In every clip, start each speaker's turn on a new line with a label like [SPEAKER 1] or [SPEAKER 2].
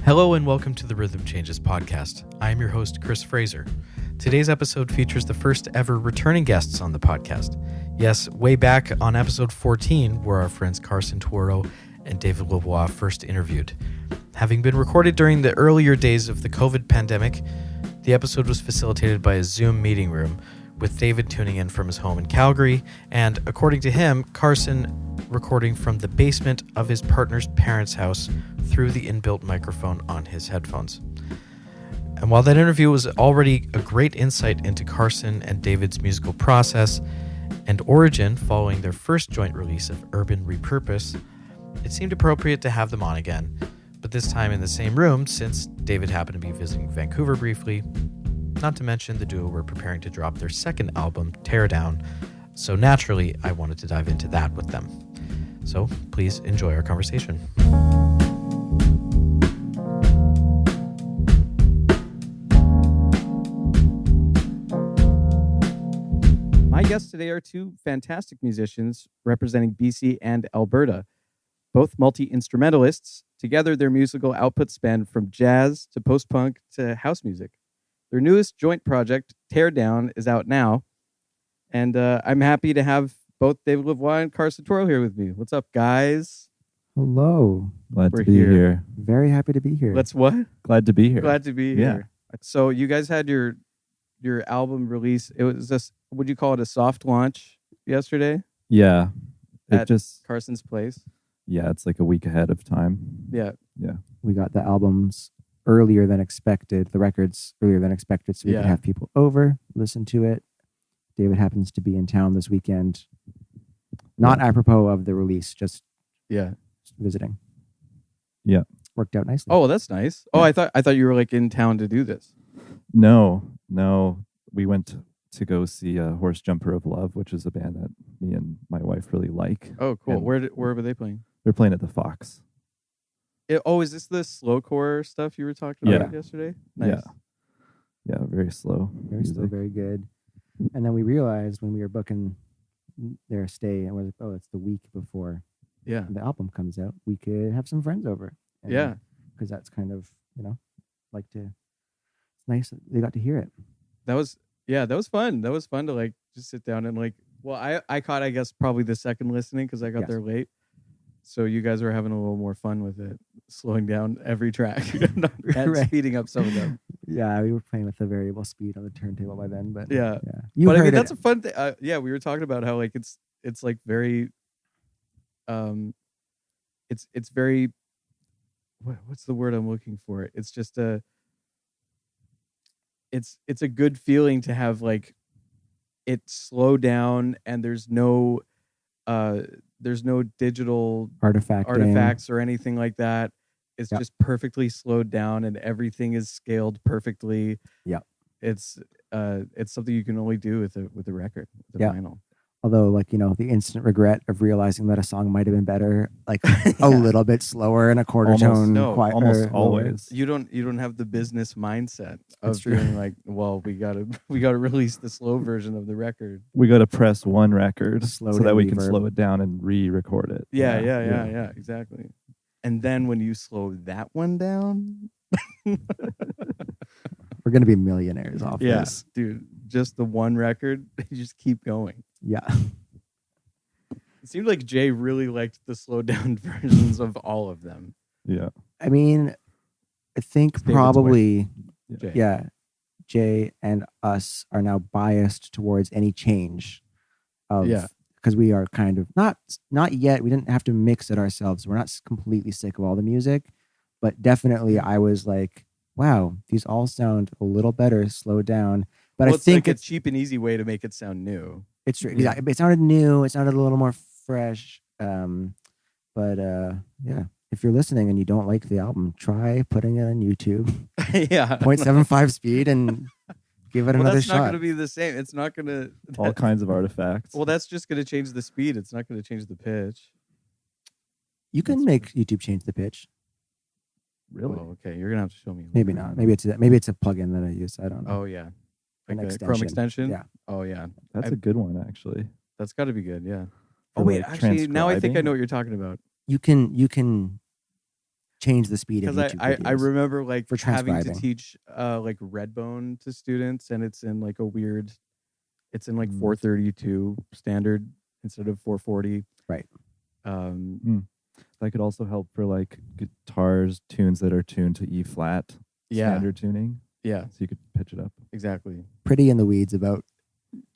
[SPEAKER 1] Hello and welcome to the Rhythm Changes podcast. I am your host, Chris Fraser. Today's episode features the first ever returning guests on the podcast. Yes, way back on episode 14 were our friends Carson, Tworow, and David Lavoie first interviewed. Having been recorded during the earlier days of the COVID pandemic, the episode was facilitated by a Zoom meeting room, with David tuning in from his home in Calgary, and according to him, Carson recording from the basement of his partner's parents' house through the inbuilt microphone on his headphones. And while that interview was already a great insight into Carson and David's musical process and origin following their first joint release of Urban Repurpose, it seemed appropriate to have them on again, but this time in the same room since David happened to be visiting Vancouver briefly, not to mention the duo were preparing to drop their second album, Teardown, so naturally I wanted to dive into that with them. So please enjoy our conversation.
[SPEAKER 2] My guests today are two fantastic musicians representing BC and Alberta, both multi-instrumentalists. Together, their musical outputs span from jazz to post-punk to house music. Their newest joint project, Teardown, is out now, and I'm happy to have both David Lavoie and Carson Tworow here with me. What's up, guys?
[SPEAKER 3] Hello.
[SPEAKER 4] Glad to be here.
[SPEAKER 3] Very happy to be here.
[SPEAKER 2] Let's what?
[SPEAKER 4] Glad to be here.
[SPEAKER 2] Glad to be here. So you guys had your album release. It was just, would you call it a soft launch yesterday?
[SPEAKER 4] Yeah.
[SPEAKER 2] At Carson's place.
[SPEAKER 4] Yeah, it's like a week ahead of time.
[SPEAKER 2] Yeah.
[SPEAKER 4] Yeah.
[SPEAKER 3] We got the albums earlier than expected, the records earlier than expected, so we could have people over, listen to it. David happens to be in town this weekend. Not apropos of the release, just visiting.
[SPEAKER 4] Yeah.
[SPEAKER 3] Worked out nicely.
[SPEAKER 2] Oh, well, that's nice. Oh, I thought you were like in town to do this.
[SPEAKER 4] No. We went to go see Horse Jumper of Love, which is a band that me and my wife really like.
[SPEAKER 2] Oh, cool.
[SPEAKER 4] And
[SPEAKER 2] Where were they playing?
[SPEAKER 4] they're playing at the Fox.
[SPEAKER 2] Is this the slowcore stuff you were talking about yesterday? Nice.
[SPEAKER 4] Yeah, very slow.
[SPEAKER 3] Very slow, very good. And then we realized when we were booking their stay, and was like, oh, it's the week before the album comes out. We could have some friends over. And because that's kind of, it's nice that they got to hear it.
[SPEAKER 2] That was fun. That was fun to like just sit down and like, well, I caught, I guess, probably the second listening because I got there late. So you guys were having a little more fun with it, slowing down every track and speeding up some of them.
[SPEAKER 3] Yeah, we were playing with the variable speed on the turntable by then, but
[SPEAKER 2] yeah.
[SPEAKER 3] But
[SPEAKER 2] I mean, that's a fun thing. We were talking about how like it's like very, it's very, what's the word I'm looking for? It's just it's a good feeling to have like it slow down and there's no digital artifacts or anything like that. It's just perfectly slowed down and everything is scaled perfectly. Yeah. It's something you can only do with a record, with a vinyl.
[SPEAKER 3] Although, the instant regret of realizing that a song might have been better, a little bit slower and a quarter tone, quieter.
[SPEAKER 4] Almost always.
[SPEAKER 2] You don't have the business mindset of being like, well, we gotta release the slow version of the record.
[SPEAKER 4] We gotta press one record so that we can
[SPEAKER 3] reverb.
[SPEAKER 4] slow it down and re-record it.
[SPEAKER 2] Yeah, exactly. And then when you slow that one down,
[SPEAKER 3] we're gonna be millionaires off this.
[SPEAKER 2] Dude. Just the one record, you just keep going.
[SPEAKER 3] Yeah.
[SPEAKER 2] It seemed like Jay really liked the slowed down versions of all of them.
[SPEAKER 4] Yeah.
[SPEAKER 3] I mean, I think probably Jay and us are now biased towards any change of because we are kind of not yet. We didn't have to mix it ourselves. We're not completely sick of all the music, but definitely I was like, wow, these all sound a little better slowed down. But I think
[SPEAKER 2] it's a cheap and easy way to make it sound new.
[SPEAKER 3] It's true. Yeah. It sounded new. It sounded a little more fresh. But if you're listening and you don't like the album, try putting it on YouTube. 0.75 speed and give it another shot.
[SPEAKER 2] That's not going to be the same. It's not going to...
[SPEAKER 4] All kinds of artifacts.
[SPEAKER 2] Well, that's just going to change the speed. It's not going to change the pitch.
[SPEAKER 3] You can make YouTube change the pitch.
[SPEAKER 2] Really? Oh, okay. You're going to have to show me.
[SPEAKER 3] Maybe not. Maybe it's a plugin that I use. I don't know.
[SPEAKER 2] Oh, yeah. Like a Chrome extension?
[SPEAKER 3] Yeah.
[SPEAKER 2] Oh, yeah.
[SPEAKER 4] That's a good one, actually.
[SPEAKER 2] That's got to be good, yeah.
[SPEAKER 4] For
[SPEAKER 2] actually, now I think I know what you're talking about.
[SPEAKER 3] You can change the speed of
[SPEAKER 2] because
[SPEAKER 3] YouTube
[SPEAKER 2] I
[SPEAKER 3] videos.
[SPEAKER 2] remember like
[SPEAKER 3] for
[SPEAKER 2] having to
[SPEAKER 3] transcribing.
[SPEAKER 2] teach like Redbone to students, and it's in like it's in like
[SPEAKER 4] Mm.
[SPEAKER 2] 432 standard instead of 440.
[SPEAKER 3] Right.
[SPEAKER 4] That could also help for like guitars tunes that are tuned to E flat standard tuning.
[SPEAKER 2] Yeah,
[SPEAKER 4] So you could pitch it up.
[SPEAKER 2] exactly.
[SPEAKER 3] Pretty in the weeds about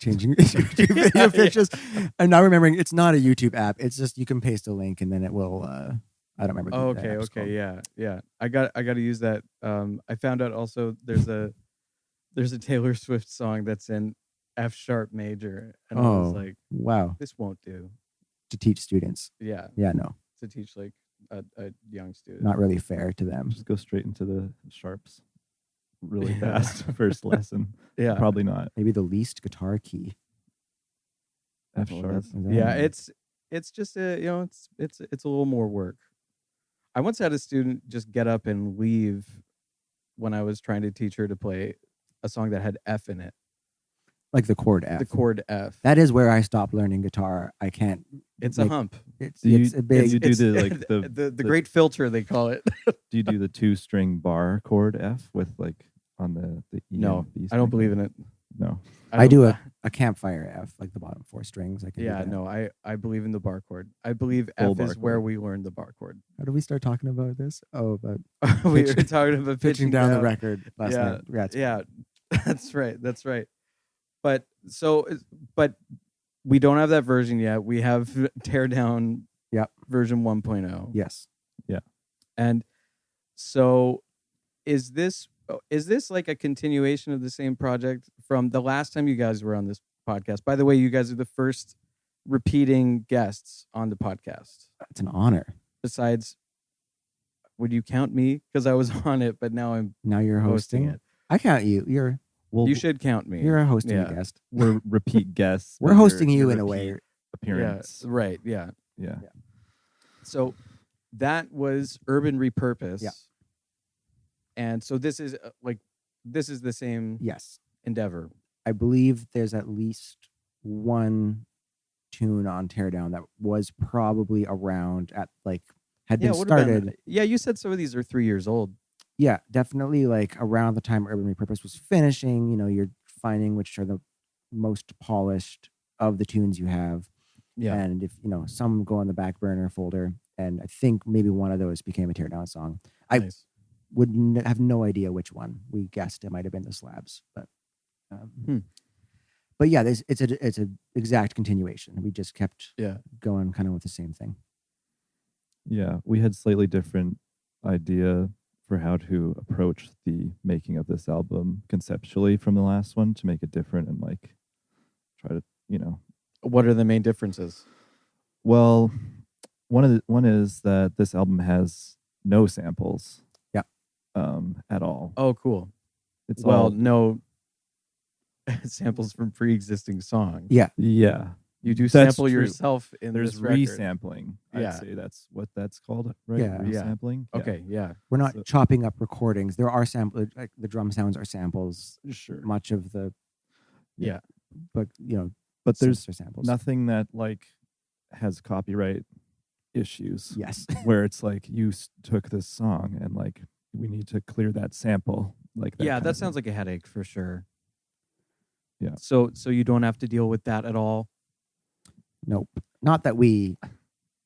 [SPEAKER 3] changing YouTube video pitches. I'm now remembering it's not a YouTube app. It's just you can paste a link and then it will. I don't remember.
[SPEAKER 2] Oh,
[SPEAKER 3] what the app's called.
[SPEAKER 2] yeah. I got to use that. I found out also there's a Taylor Swift song that's in F sharp major, and I was like,
[SPEAKER 3] wow,
[SPEAKER 2] this won't do.
[SPEAKER 3] to teach students.
[SPEAKER 2] Yeah,
[SPEAKER 3] No,
[SPEAKER 2] to teach like a young student.
[SPEAKER 3] not really fair to them.
[SPEAKER 4] Just go straight into the sharps really fast first lesson.
[SPEAKER 2] Yeah,
[SPEAKER 4] Probably not.
[SPEAKER 3] Maybe the least guitar key.
[SPEAKER 4] F
[SPEAKER 2] Well,
[SPEAKER 4] sharp.
[SPEAKER 2] yeah, it's just it's a little more work. I once had a student just get up and leave when I was trying to teach her to play a song that had F in it.
[SPEAKER 3] Like the chord F.
[SPEAKER 2] The chord F.
[SPEAKER 3] That is where I stopped learning guitar. I can't.
[SPEAKER 2] It's
[SPEAKER 3] like,
[SPEAKER 2] a hump.
[SPEAKER 3] It's
[SPEAKER 4] Do you-
[SPEAKER 3] a big.
[SPEAKER 4] you do
[SPEAKER 2] It's-
[SPEAKER 4] the like
[SPEAKER 2] the great filter they call it.
[SPEAKER 4] Do you do the 2-string bar chord F with like on the E
[SPEAKER 2] No,
[SPEAKER 4] and B
[SPEAKER 2] I don't
[SPEAKER 4] string?
[SPEAKER 2] believe in it.
[SPEAKER 4] No.
[SPEAKER 3] I do a campfire F, like the bottom 4 strings. I can. do
[SPEAKER 2] Yeah,
[SPEAKER 3] that.
[SPEAKER 2] no, I believe in the bar chord. I believe
[SPEAKER 4] Full
[SPEAKER 2] F
[SPEAKER 4] bar
[SPEAKER 2] is where
[SPEAKER 4] chord.
[SPEAKER 2] we learned the bar chord.
[SPEAKER 3] How did we start talking about this? Oh, about
[SPEAKER 2] We were
[SPEAKER 3] Pitch-
[SPEAKER 2] talking about
[SPEAKER 3] pitching down the record last
[SPEAKER 2] Yeah,
[SPEAKER 3] night. Yeah,
[SPEAKER 2] Yeah, that's right. But we don't have that version yet. We have Teardown
[SPEAKER 3] Yep.
[SPEAKER 2] version 1.0.
[SPEAKER 3] Yes.
[SPEAKER 2] And so is this like a continuation of the same project from the last time you guys were on this podcast? By the way, you guys are the first repeating guests on the podcast.
[SPEAKER 3] It's an honor.
[SPEAKER 2] Besides, would you count me? Because I was on it, but now I'm
[SPEAKER 3] Now you're
[SPEAKER 2] hosting
[SPEAKER 3] hosting
[SPEAKER 2] it.
[SPEAKER 3] I count you.
[SPEAKER 4] Well,
[SPEAKER 2] You should count me.
[SPEAKER 3] You're a hosting
[SPEAKER 2] Yeah.
[SPEAKER 3] guest.
[SPEAKER 4] we're repeat guests.
[SPEAKER 3] We're
[SPEAKER 4] but
[SPEAKER 3] hosting
[SPEAKER 4] you're
[SPEAKER 3] you in a way.
[SPEAKER 4] repeat appearance.
[SPEAKER 2] Yeah, right. Yeah.
[SPEAKER 4] Yeah.
[SPEAKER 2] So that was Urban Repurpose.
[SPEAKER 3] Yeah.
[SPEAKER 2] And so this is this is the same
[SPEAKER 3] Yes.
[SPEAKER 2] endeavor.
[SPEAKER 3] I believe there's at least one tune on Teardown that was probably around at had been
[SPEAKER 2] it would've been-
[SPEAKER 3] started.
[SPEAKER 2] yeah, you said some of these are 3 years old.
[SPEAKER 3] Yeah, definitely like around the time Urban Repurpose was finishing, you're finding which are the most polished of the tunes you have.
[SPEAKER 2] Yeah.
[SPEAKER 3] And if, some go on the back burner folder. And I think maybe one of those became a Teardown song. I
[SPEAKER 2] Nice.
[SPEAKER 3] would have no idea which one. We guessed it might have been the Slabs, but but yeah, it's a exact continuation. We just kept
[SPEAKER 2] Yeah.
[SPEAKER 3] going kind of with the same thing.
[SPEAKER 4] Yeah. We had slightly different idea for how to approach the making of this album conceptually from the last one to make it different and like try to,
[SPEAKER 2] What are the main differences?
[SPEAKER 4] well, one is that this album has no samples.
[SPEAKER 3] Yeah.
[SPEAKER 4] At all.
[SPEAKER 2] Oh, cool.
[SPEAKER 4] It's
[SPEAKER 2] Well,
[SPEAKER 4] all
[SPEAKER 2] no samples from pre-existing songs.
[SPEAKER 3] Yeah.
[SPEAKER 4] yeah.
[SPEAKER 2] You do
[SPEAKER 4] That's
[SPEAKER 2] sample
[SPEAKER 4] true.
[SPEAKER 2] yourself in
[SPEAKER 4] There's
[SPEAKER 2] this record.
[SPEAKER 4] resampling.
[SPEAKER 2] Yeah.
[SPEAKER 4] I'd say that's what that's called, right?
[SPEAKER 3] Yeah.
[SPEAKER 2] Yeah.
[SPEAKER 4] Resampling. Yeah.
[SPEAKER 2] Okay, yeah.
[SPEAKER 3] We're not
[SPEAKER 4] So-
[SPEAKER 3] chopping up recordings. There are samples, like the drum sounds are samples.
[SPEAKER 4] Sure.
[SPEAKER 3] Much of the,
[SPEAKER 2] Yeah.
[SPEAKER 3] but
[SPEAKER 4] But there's
[SPEAKER 3] synths are samples.
[SPEAKER 4] nothing that like has copyright issues
[SPEAKER 3] Yes.
[SPEAKER 4] where it's like you took this song and like we need to clear that sample like that.
[SPEAKER 2] Yeah,
[SPEAKER 4] kind
[SPEAKER 2] that
[SPEAKER 4] of
[SPEAKER 2] sounds
[SPEAKER 4] thing.
[SPEAKER 2] like a headache for sure.
[SPEAKER 4] Yeah.
[SPEAKER 2] So you don't have to deal with that at all.
[SPEAKER 3] Nope. Not that we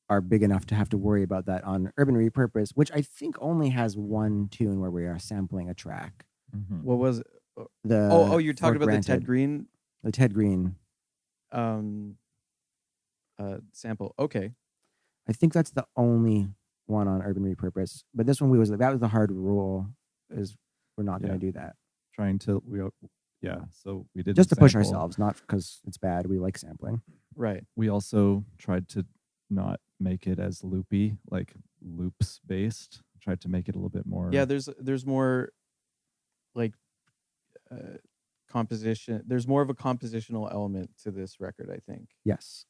[SPEAKER 3] are big enough to have to worry about that on Urban Repurpose, which I think only has one tune where we are sampling a track.
[SPEAKER 4] Mhm.
[SPEAKER 2] What was it?
[SPEAKER 3] The
[SPEAKER 2] You're talking
[SPEAKER 3] For
[SPEAKER 2] about the Ted
[SPEAKER 3] Granted.
[SPEAKER 2] Green
[SPEAKER 3] The Ted Green.
[SPEAKER 2] sample. Okay.
[SPEAKER 3] I think that's the only one on Urban Repurpose. But this one that was the hard rule, is we're not going
[SPEAKER 4] Yeah.
[SPEAKER 3] to do that.
[SPEAKER 4] Trying to so we did
[SPEAKER 3] Just to push
[SPEAKER 4] sample.
[SPEAKER 3] ourselves, not because it's bad. We like sampling.
[SPEAKER 2] Right.
[SPEAKER 4] We also tried to not make it as loopy, like loops based. Tried to make it a little bit more.
[SPEAKER 2] Yeah, there's more like composition. There's more of a compositional element to this record, I think.
[SPEAKER 3] Yes.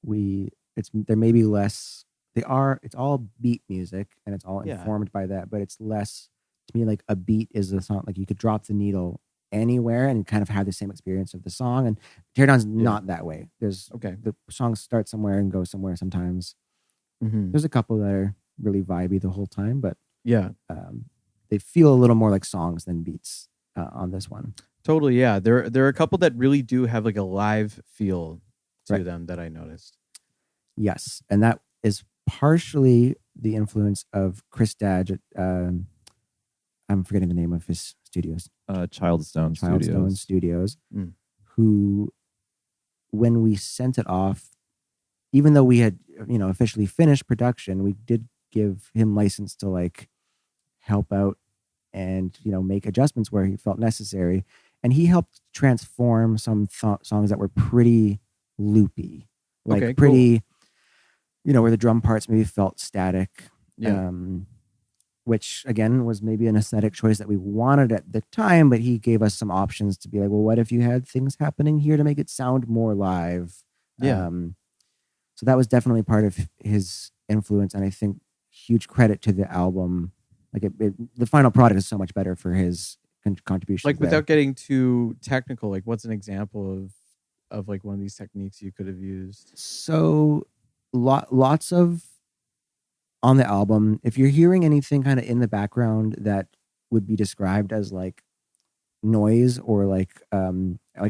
[SPEAKER 3] There may be less. It's all beat music and it's all
[SPEAKER 2] Yeah.
[SPEAKER 3] informed by that, but it's less, to me, like a beat is a song. Like you could drop the needle anywhere and kind of have the same experience of the song. And Teardown's not that way.
[SPEAKER 2] Okay.
[SPEAKER 3] The songs start somewhere and go somewhere sometimes.
[SPEAKER 2] Mm-hmm.
[SPEAKER 3] There's a couple that are really vibey the whole time, but
[SPEAKER 2] Yeah,
[SPEAKER 3] they feel a little more like songs than beats on this one.
[SPEAKER 2] totally. Yeah, there are a couple that really do have like a live feel to
[SPEAKER 3] Right.
[SPEAKER 2] them that I noticed.
[SPEAKER 3] Yes, and that is partially the influence of Chris Dadge at I'm forgetting the name of his studios.
[SPEAKER 4] Childstone
[SPEAKER 3] Childstone
[SPEAKER 4] Studios.
[SPEAKER 3] Studios,
[SPEAKER 2] Mm.
[SPEAKER 3] who, when we sent it off, even though we had officially finished production, we did give him license to like help out and make adjustments where he felt necessary, and he helped transform some songs that were pretty loopy, like
[SPEAKER 2] Okay,
[SPEAKER 3] pretty, where the drum parts maybe felt static.
[SPEAKER 2] Yeah.
[SPEAKER 3] Which again was maybe an aesthetic choice that we wanted at the time, but he gave us some options to be like, well, what if you had things happening here to make it sound more live?
[SPEAKER 2] Yeah.
[SPEAKER 3] So that was definitely part of his influence, and I think huge credit to the album. Like the final product is so much better for his contribution.
[SPEAKER 2] Like without getting too technical, like what's an example of like one of these techniques you could have used?
[SPEAKER 3] So lots of on the album, if you're hearing anything kind of in the background that would be described as like noise or like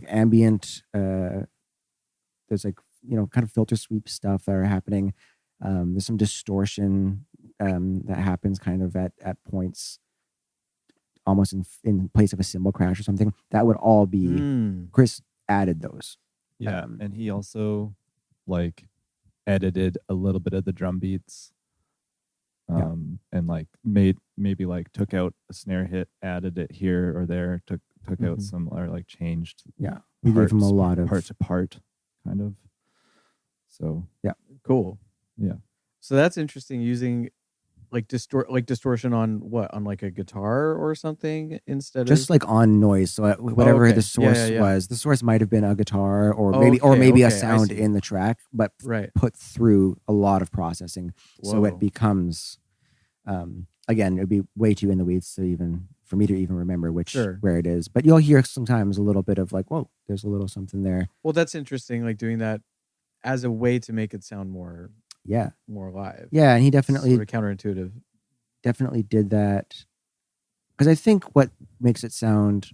[SPEAKER 3] ambient, there's like kind of filter sweep stuff that are happening. There's some distortion that happens kind of at points, almost in place of a cymbal crash or something. That would all be Chris added those.
[SPEAKER 4] Yeah, and he also like edited a little bit of the drum beats. And like maybe like took out a snare hit, added it here or there, took out some, or like changed.
[SPEAKER 3] Yeah, we gave him a lot of
[SPEAKER 4] part to part, kind of. So
[SPEAKER 3] yeah,
[SPEAKER 2] cool.
[SPEAKER 4] Yeah,
[SPEAKER 2] so that's interesting. Using like distortion on like a guitar or something instead
[SPEAKER 3] just
[SPEAKER 2] of
[SPEAKER 3] like on noise. So whatever
[SPEAKER 2] okay.
[SPEAKER 3] the source
[SPEAKER 2] Yeah.
[SPEAKER 3] was, the source might have been a guitar or maybe a sound in the track, but put through a lot of processing.
[SPEAKER 2] Whoa.
[SPEAKER 3] So it becomes, again, it'd be way too in the weeds for me to even remember where it is. But you'll hear sometimes a little bit of like, whoa, there's a little something there.
[SPEAKER 2] Well, that's interesting. Like doing that as a way to make it sound more live.
[SPEAKER 3] Yeah, and he definitely
[SPEAKER 2] sort of counterintuitive.
[SPEAKER 3] Definitely did that, because I think what makes it sound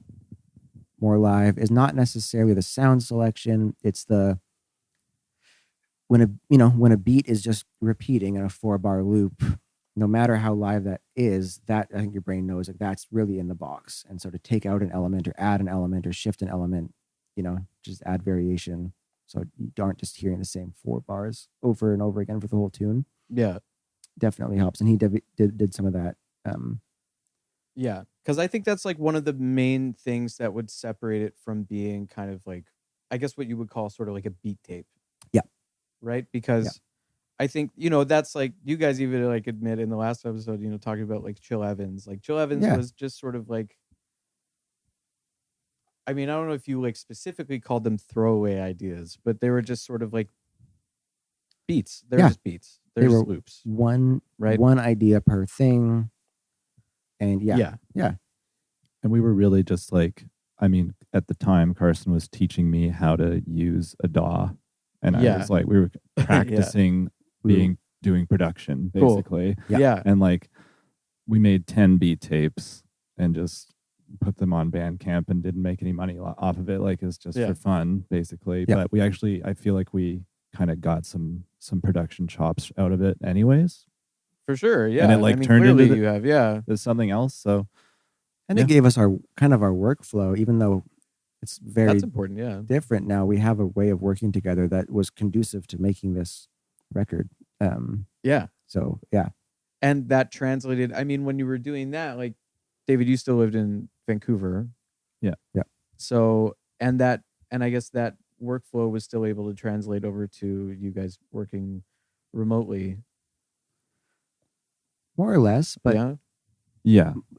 [SPEAKER 3] more live is not necessarily the sound selection. It's when a beat is just repeating in a 4-bar loop, no matter how live that is, that I think your brain knows like that's really in the box. And so to take out an element or add an element or shift an element, just add variation, so you aren't just hearing the same 4 bars over and over again for the whole tune.
[SPEAKER 2] Yeah,
[SPEAKER 3] definitely helps, and he did some of that.
[SPEAKER 2] Yeah, because I think that's like one of the main things that would separate it from being kind of like, I guess what you would call sort of like a beat tape.
[SPEAKER 3] Yeah.
[SPEAKER 2] Right? Because I think, that's like, you guys even like admit in the last episode, talking about like Chill Evans. Like Chill Evans was just sort of like, I mean, I don't know if you like specifically called them throwaway ideas, but they were just sort of like beats. They're just beats. They're just loops.
[SPEAKER 3] One idea per thing. And yeah.
[SPEAKER 4] And we were really just like, I mean, at the time, Carson was teaching me how to use a DAW. And I was like, we were practicing doing production, basically.
[SPEAKER 2] Cool. Yeah.
[SPEAKER 4] And like, we made 10 beat tapes and just put them on Bandcamp and didn't make any money off of it. Like, it's just for fun, basically.
[SPEAKER 3] Yeah.
[SPEAKER 4] But we actually, I feel like we kind of got some production chops out of it anyways.
[SPEAKER 2] For sure, yeah.
[SPEAKER 4] And it like turned into
[SPEAKER 2] you have, there's
[SPEAKER 4] something else. So,
[SPEAKER 3] and it gave us our workflow, even though it's
[SPEAKER 2] that's important,
[SPEAKER 3] different now. We have a way of working together that was conducive to making this record. So yeah,
[SPEAKER 2] and that translated. I mean, when you were doing that, like David, you still lived in Vancouver.
[SPEAKER 3] Yeah.
[SPEAKER 2] So and I guess that workflow was still able to translate over to you guys working remotely.
[SPEAKER 3] More or less, but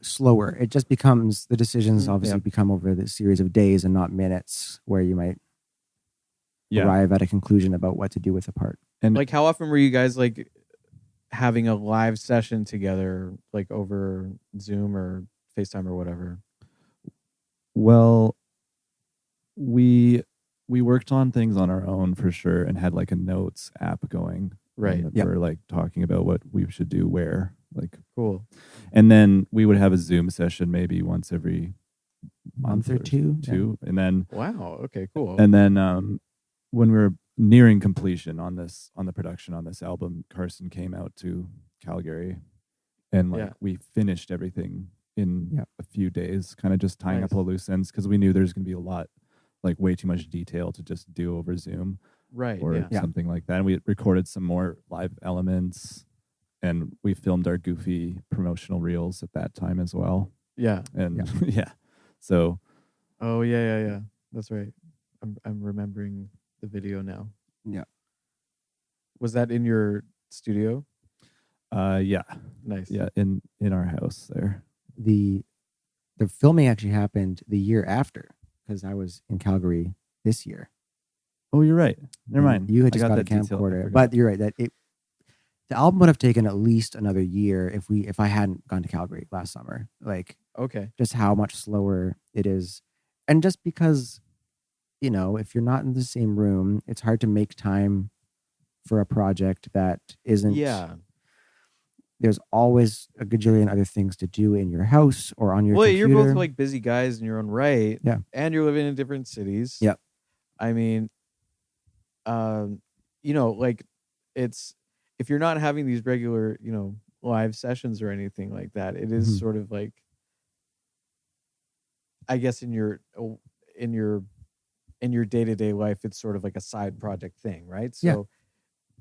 [SPEAKER 3] slower. It just becomes, the decisions obviously become over the series of days and not minutes, where you might arrive at a conclusion about what to do with a part.
[SPEAKER 2] And like, how often were you guys like having a live session together, like over Zoom or FaceTime or whatever?
[SPEAKER 4] Well, we worked on things on our own for sure, and had like a notes app going.
[SPEAKER 1] Right.
[SPEAKER 4] And
[SPEAKER 3] Yep.
[SPEAKER 4] we're like talking about what we should do where. Like,
[SPEAKER 1] Cool.
[SPEAKER 4] and then we would have a Zoom session maybe once every
[SPEAKER 3] Month or two, yeah.
[SPEAKER 4] And then
[SPEAKER 1] Wow. Okay. Cool.
[SPEAKER 4] and then when we were nearing completion on the production on this album, Carson came out to Calgary, and like
[SPEAKER 1] Yeah.
[SPEAKER 4] we finished everything in
[SPEAKER 3] Yeah.
[SPEAKER 4] a few days, kind of just tying up
[SPEAKER 1] Nice.
[SPEAKER 4] all loose ends because we knew there's going to be a lot, like way too much detail to just do over Zoom
[SPEAKER 1] right.
[SPEAKER 4] or
[SPEAKER 1] Yeah.
[SPEAKER 4] something like that. And we recorded some more live elements, and we filmed our goofy promotional reels at that time as well.
[SPEAKER 1] Yeah.
[SPEAKER 4] And yeah, so
[SPEAKER 1] Oh yeah. That's right. I'm remembering the video now.
[SPEAKER 3] Yeah.
[SPEAKER 1] Was that in your studio?
[SPEAKER 4] yeah,
[SPEAKER 1] Nice.
[SPEAKER 4] yeah, in our house there.
[SPEAKER 3] The filming actually happened the year after because I was in Calgary this year.
[SPEAKER 4] Oh, you're right. Never mind.
[SPEAKER 3] You had
[SPEAKER 4] I
[SPEAKER 3] just got a
[SPEAKER 4] that detail. I
[SPEAKER 3] camcorder,
[SPEAKER 4] forgot.
[SPEAKER 3] but you're right that the album would have taken at least another year if I hadn't gone to Calgary last summer. Like
[SPEAKER 1] Okay.
[SPEAKER 3] just how much slower it is, and just because if you're not in the same room, it's hard to make time for a project that isn't.
[SPEAKER 1] Yeah.
[SPEAKER 3] There's always a gajillion other things to do in your house or on your
[SPEAKER 1] Well,
[SPEAKER 3] computer.
[SPEAKER 1] you're both like busy guys in your own right.
[SPEAKER 3] Yeah.
[SPEAKER 1] And you're living in different cities.
[SPEAKER 3] Yep.
[SPEAKER 1] I mean, like it's if you're not having these regular, live sessions or anything like that, it is
[SPEAKER 3] Mhm.
[SPEAKER 1] sort of like, I guess in your day-to-day life, it's sort of like a side project thing, right?
[SPEAKER 3] Yeah.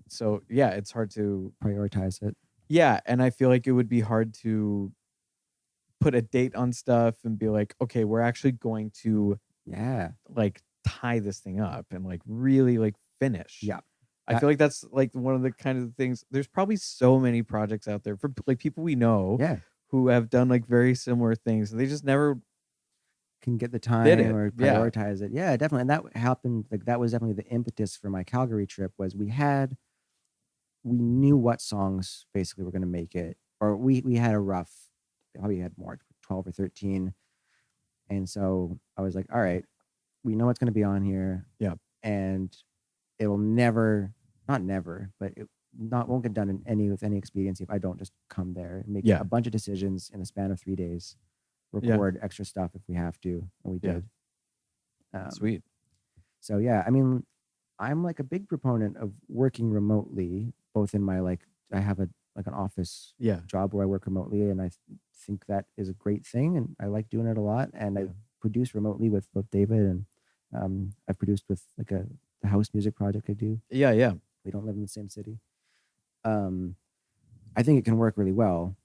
[SPEAKER 1] So yeah, it's hard to
[SPEAKER 3] prioritize it.
[SPEAKER 1] Yeah, and I feel like it would be hard to put a date on stuff and be like, okay, we're actually going to
[SPEAKER 3] Yeah.
[SPEAKER 1] like tie this thing up and like really like finish.
[SPEAKER 3] Yeah.
[SPEAKER 1] I feel like that's like one of the kind of things. There's probably so many projects out there for like people we know
[SPEAKER 3] Yeah.
[SPEAKER 1] who have done like very similar things. They just never
[SPEAKER 3] Can get the time
[SPEAKER 1] Did it.
[SPEAKER 3] or
[SPEAKER 1] Yeah.
[SPEAKER 3] prioritize it. Yeah, definitely. And that happened. Like that was definitely the impetus for my Calgary trip. Was we knew what songs basically were going to make it, or we had a rough. Probably had more, 12 or 13. And so I was like, all right, we know what's going to be on here.
[SPEAKER 1] Yeah.
[SPEAKER 3] And it will won't get done with any expediency if I don't just come there and make
[SPEAKER 1] Yeah.
[SPEAKER 3] a bunch of decisions in a span of 3 days, record extra stuff if we have to. And we
[SPEAKER 1] Yeah.
[SPEAKER 3] did.
[SPEAKER 1] Sweet.
[SPEAKER 3] So yeah, I mean, I'm like a big proponent of working remotely, both in my I have an office
[SPEAKER 1] Yeah.
[SPEAKER 3] job where I work remotely, and I think that is a great thing, and I like doing it a lot. And I
[SPEAKER 1] Yeah.
[SPEAKER 3] produce remotely with both David and I've produced with the house music project I do.
[SPEAKER 1] Yeah.
[SPEAKER 3] We don't live in the same city. I think it can work really well,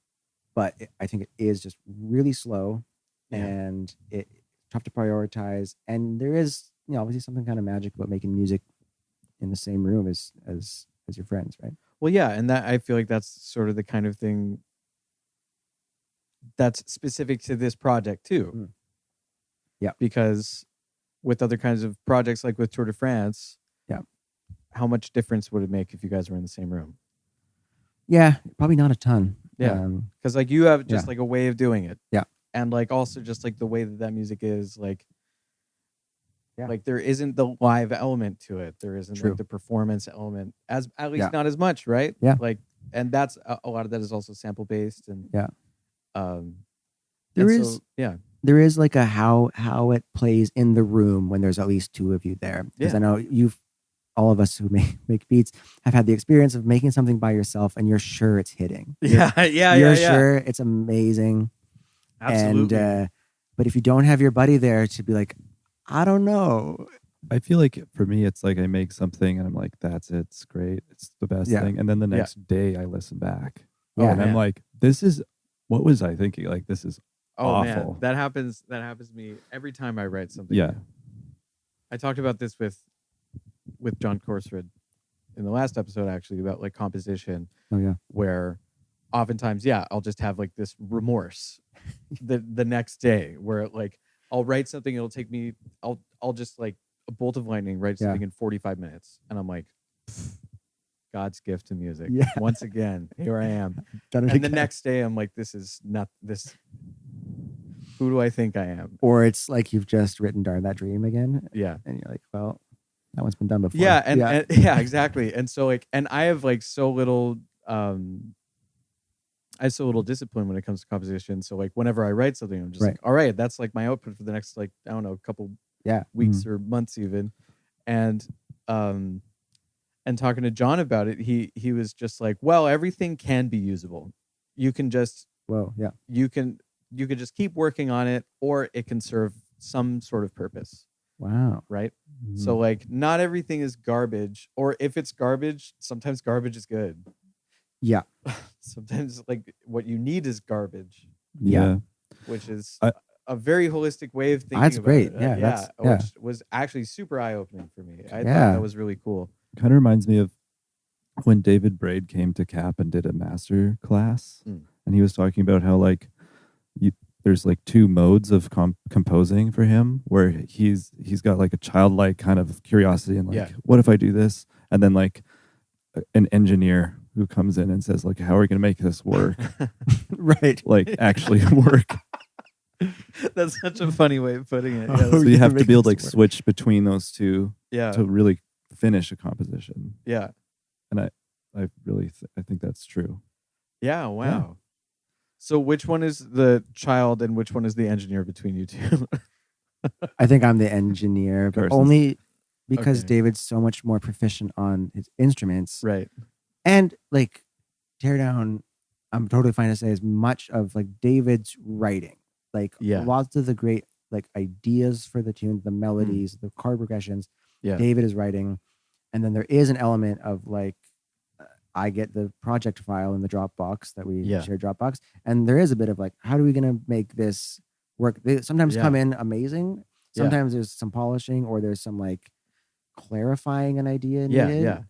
[SPEAKER 3] but I think it is just really slow
[SPEAKER 1] Yeah.
[SPEAKER 3] and it's tough to prioritize. And there is, obviously something kind of magic about making music in the same room as your friends, right?
[SPEAKER 1] Well, yeah, and that I feel like that's sort of the kind of thing that's specific to this project too.
[SPEAKER 3] Mm. Yeah.
[SPEAKER 1] Because with other kinds of projects like with Tour de France,
[SPEAKER 3] yeah,
[SPEAKER 1] how much difference would it make if you guys were in the same room?
[SPEAKER 3] Yeah, probably not a ton.
[SPEAKER 1] Yeah. Because like you have just
[SPEAKER 3] Yeah.
[SPEAKER 1] like a way of doing it.
[SPEAKER 3] Yeah.
[SPEAKER 1] And like also just like the way that music is like,
[SPEAKER 3] Yeah.
[SPEAKER 1] like there isn't the live element to it. There isn't
[SPEAKER 3] True.
[SPEAKER 1] like the performance element at least
[SPEAKER 3] Yeah.
[SPEAKER 1] not as much, right?
[SPEAKER 3] Yeah.
[SPEAKER 1] Like, and that's a lot of that is also sample based and
[SPEAKER 3] Yeah. There
[SPEAKER 1] and
[SPEAKER 3] is-
[SPEAKER 1] so, yeah.
[SPEAKER 3] There is like a how it plays in the room when there's at least two of you there. Because
[SPEAKER 1] Yeah.
[SPEAKER 3] I know all of us who make beats have had the experience of making something by yourself and you're sure it's hitting. You're sure it's amazing.
[SPEAKER 1] Absolutely.
[SPEAKER 3] And but if you don't have your buddy there to be like, I don't know.
[SPEAKER 4] I feel like for me, it's like I make something and I'm like, that's it. It's great. It's the best
[SPEAKER 3] Yeah.
[SPEAKER 4] thing. And then the
[SPEAKER 1] Yeah.
[SPEAKER 4] next day I listen back.
[SPEAKER 3] Yeah.
[SPEAKER 4] And I'm
[SPEAKER 1] man.
[SPEAKER 4] like, what was I thinking? Like, this is awful.
[SPEAKER 1] Man, that happens to me every time I write something.
[SPEAKER 4] Yeah.
[SPEAKER 1] new. I talked about this with John Corsford in the last episode actually about like composition,
[SPEAKER 3] Oh yeah.
[SPEAKER 1] where oftentimes I'll just have like this remorse the next day where like I'll write something, it'll take me I'll just like a bolt of lightning write something in 45 minutes and I'm like, God's gift to music.
[SPEAKER 3] Yeah.
[SPEAKER 1] Once again, here I am.
[SPEAKER 3] Done it
[SPEAKER 1] And the
[SPEAKER 3] again.
[SPEAKER 1] next day I'm like, this is not this. Who do I think I am?
[SPEAKER 3] Or it's like you've just written Darn That Dream again.
[SPEAKER 1] Yeah.
[SPEAKER 3] And you're like, well, That one's been done before.
[SPEAKER 2] Yeah, and yeah, exactly. And so like, and I have like so little I have so little discipline when it comes to composition. So like whenever I write something, I'm just like, all right, that's like my output for the next like, I don't know, couple weeks or months even. And talking to John about it, he was just like, well, everything can be usable. You can just you can just keep working on it, or it can serve some sort of purpose.
[SPEAKER 3] Wow.
[SPEAKER 2] Right? So like not everything is garbage, or if it's garbage, sometimes garbage is good.
[SPEAKER 3] Yeah.
[SPEAKER 2] Sometimes like what you need is garbage.
[SPEAKER 3] Yeah.
[SPEAKER 2] Which is a very holistic way of thinking
[SPEAKER 3] that's
[SPEAKER 2] about
[SPEAKER 3] great.
[SPEAKER 2] it.
[SPEAKER 3] Which
[SPEAKER 2] was actually super eye-opening for me. I thought that was really cool.
[SPEAKER 4] Kind of reminds me of when David Braid came to CAP and did a master class, and he was talking about how like there's like two modes of composing for him, where he's got like a childlike kind of curiosity and like, what if I do this? And then like an engineer who comes in and says like, how are we going to make this work?
[SPEAKER 3] Right.
[SPEAKER 4] Like actually work.
[SPEAKER 2] That's such a funny way of putting it.
[SPEAKER 4] So you have to be able to like switch between those two to really finish a composition.
[SPEAKER 2] Yeah.
[SPEAKER 4] And I really I think that's true.
[SPEAKER 2] Yeah. Wow. Yeah. So which one is the child and which one is the engineer between you two?
[SPEAKER 3] I think I'm the engineer, but only because David's so much more proficient on his instruments.
[SPEAKER 2] Right.
[SPEAKER 3] And like Teardown, I'm totally fine to say, is much of like David's writing. Like lots of the great like ideas for the tunes, the melodies, the chord progressions, David is writing. And then there is an element of like, I get the project file in the Dropbox that we share Dropbox. And there is a bit of like, how are we going to make this work? They sometimes come in amazing. Sometimes there's some polishing, or there's some like clarifying an idea needed.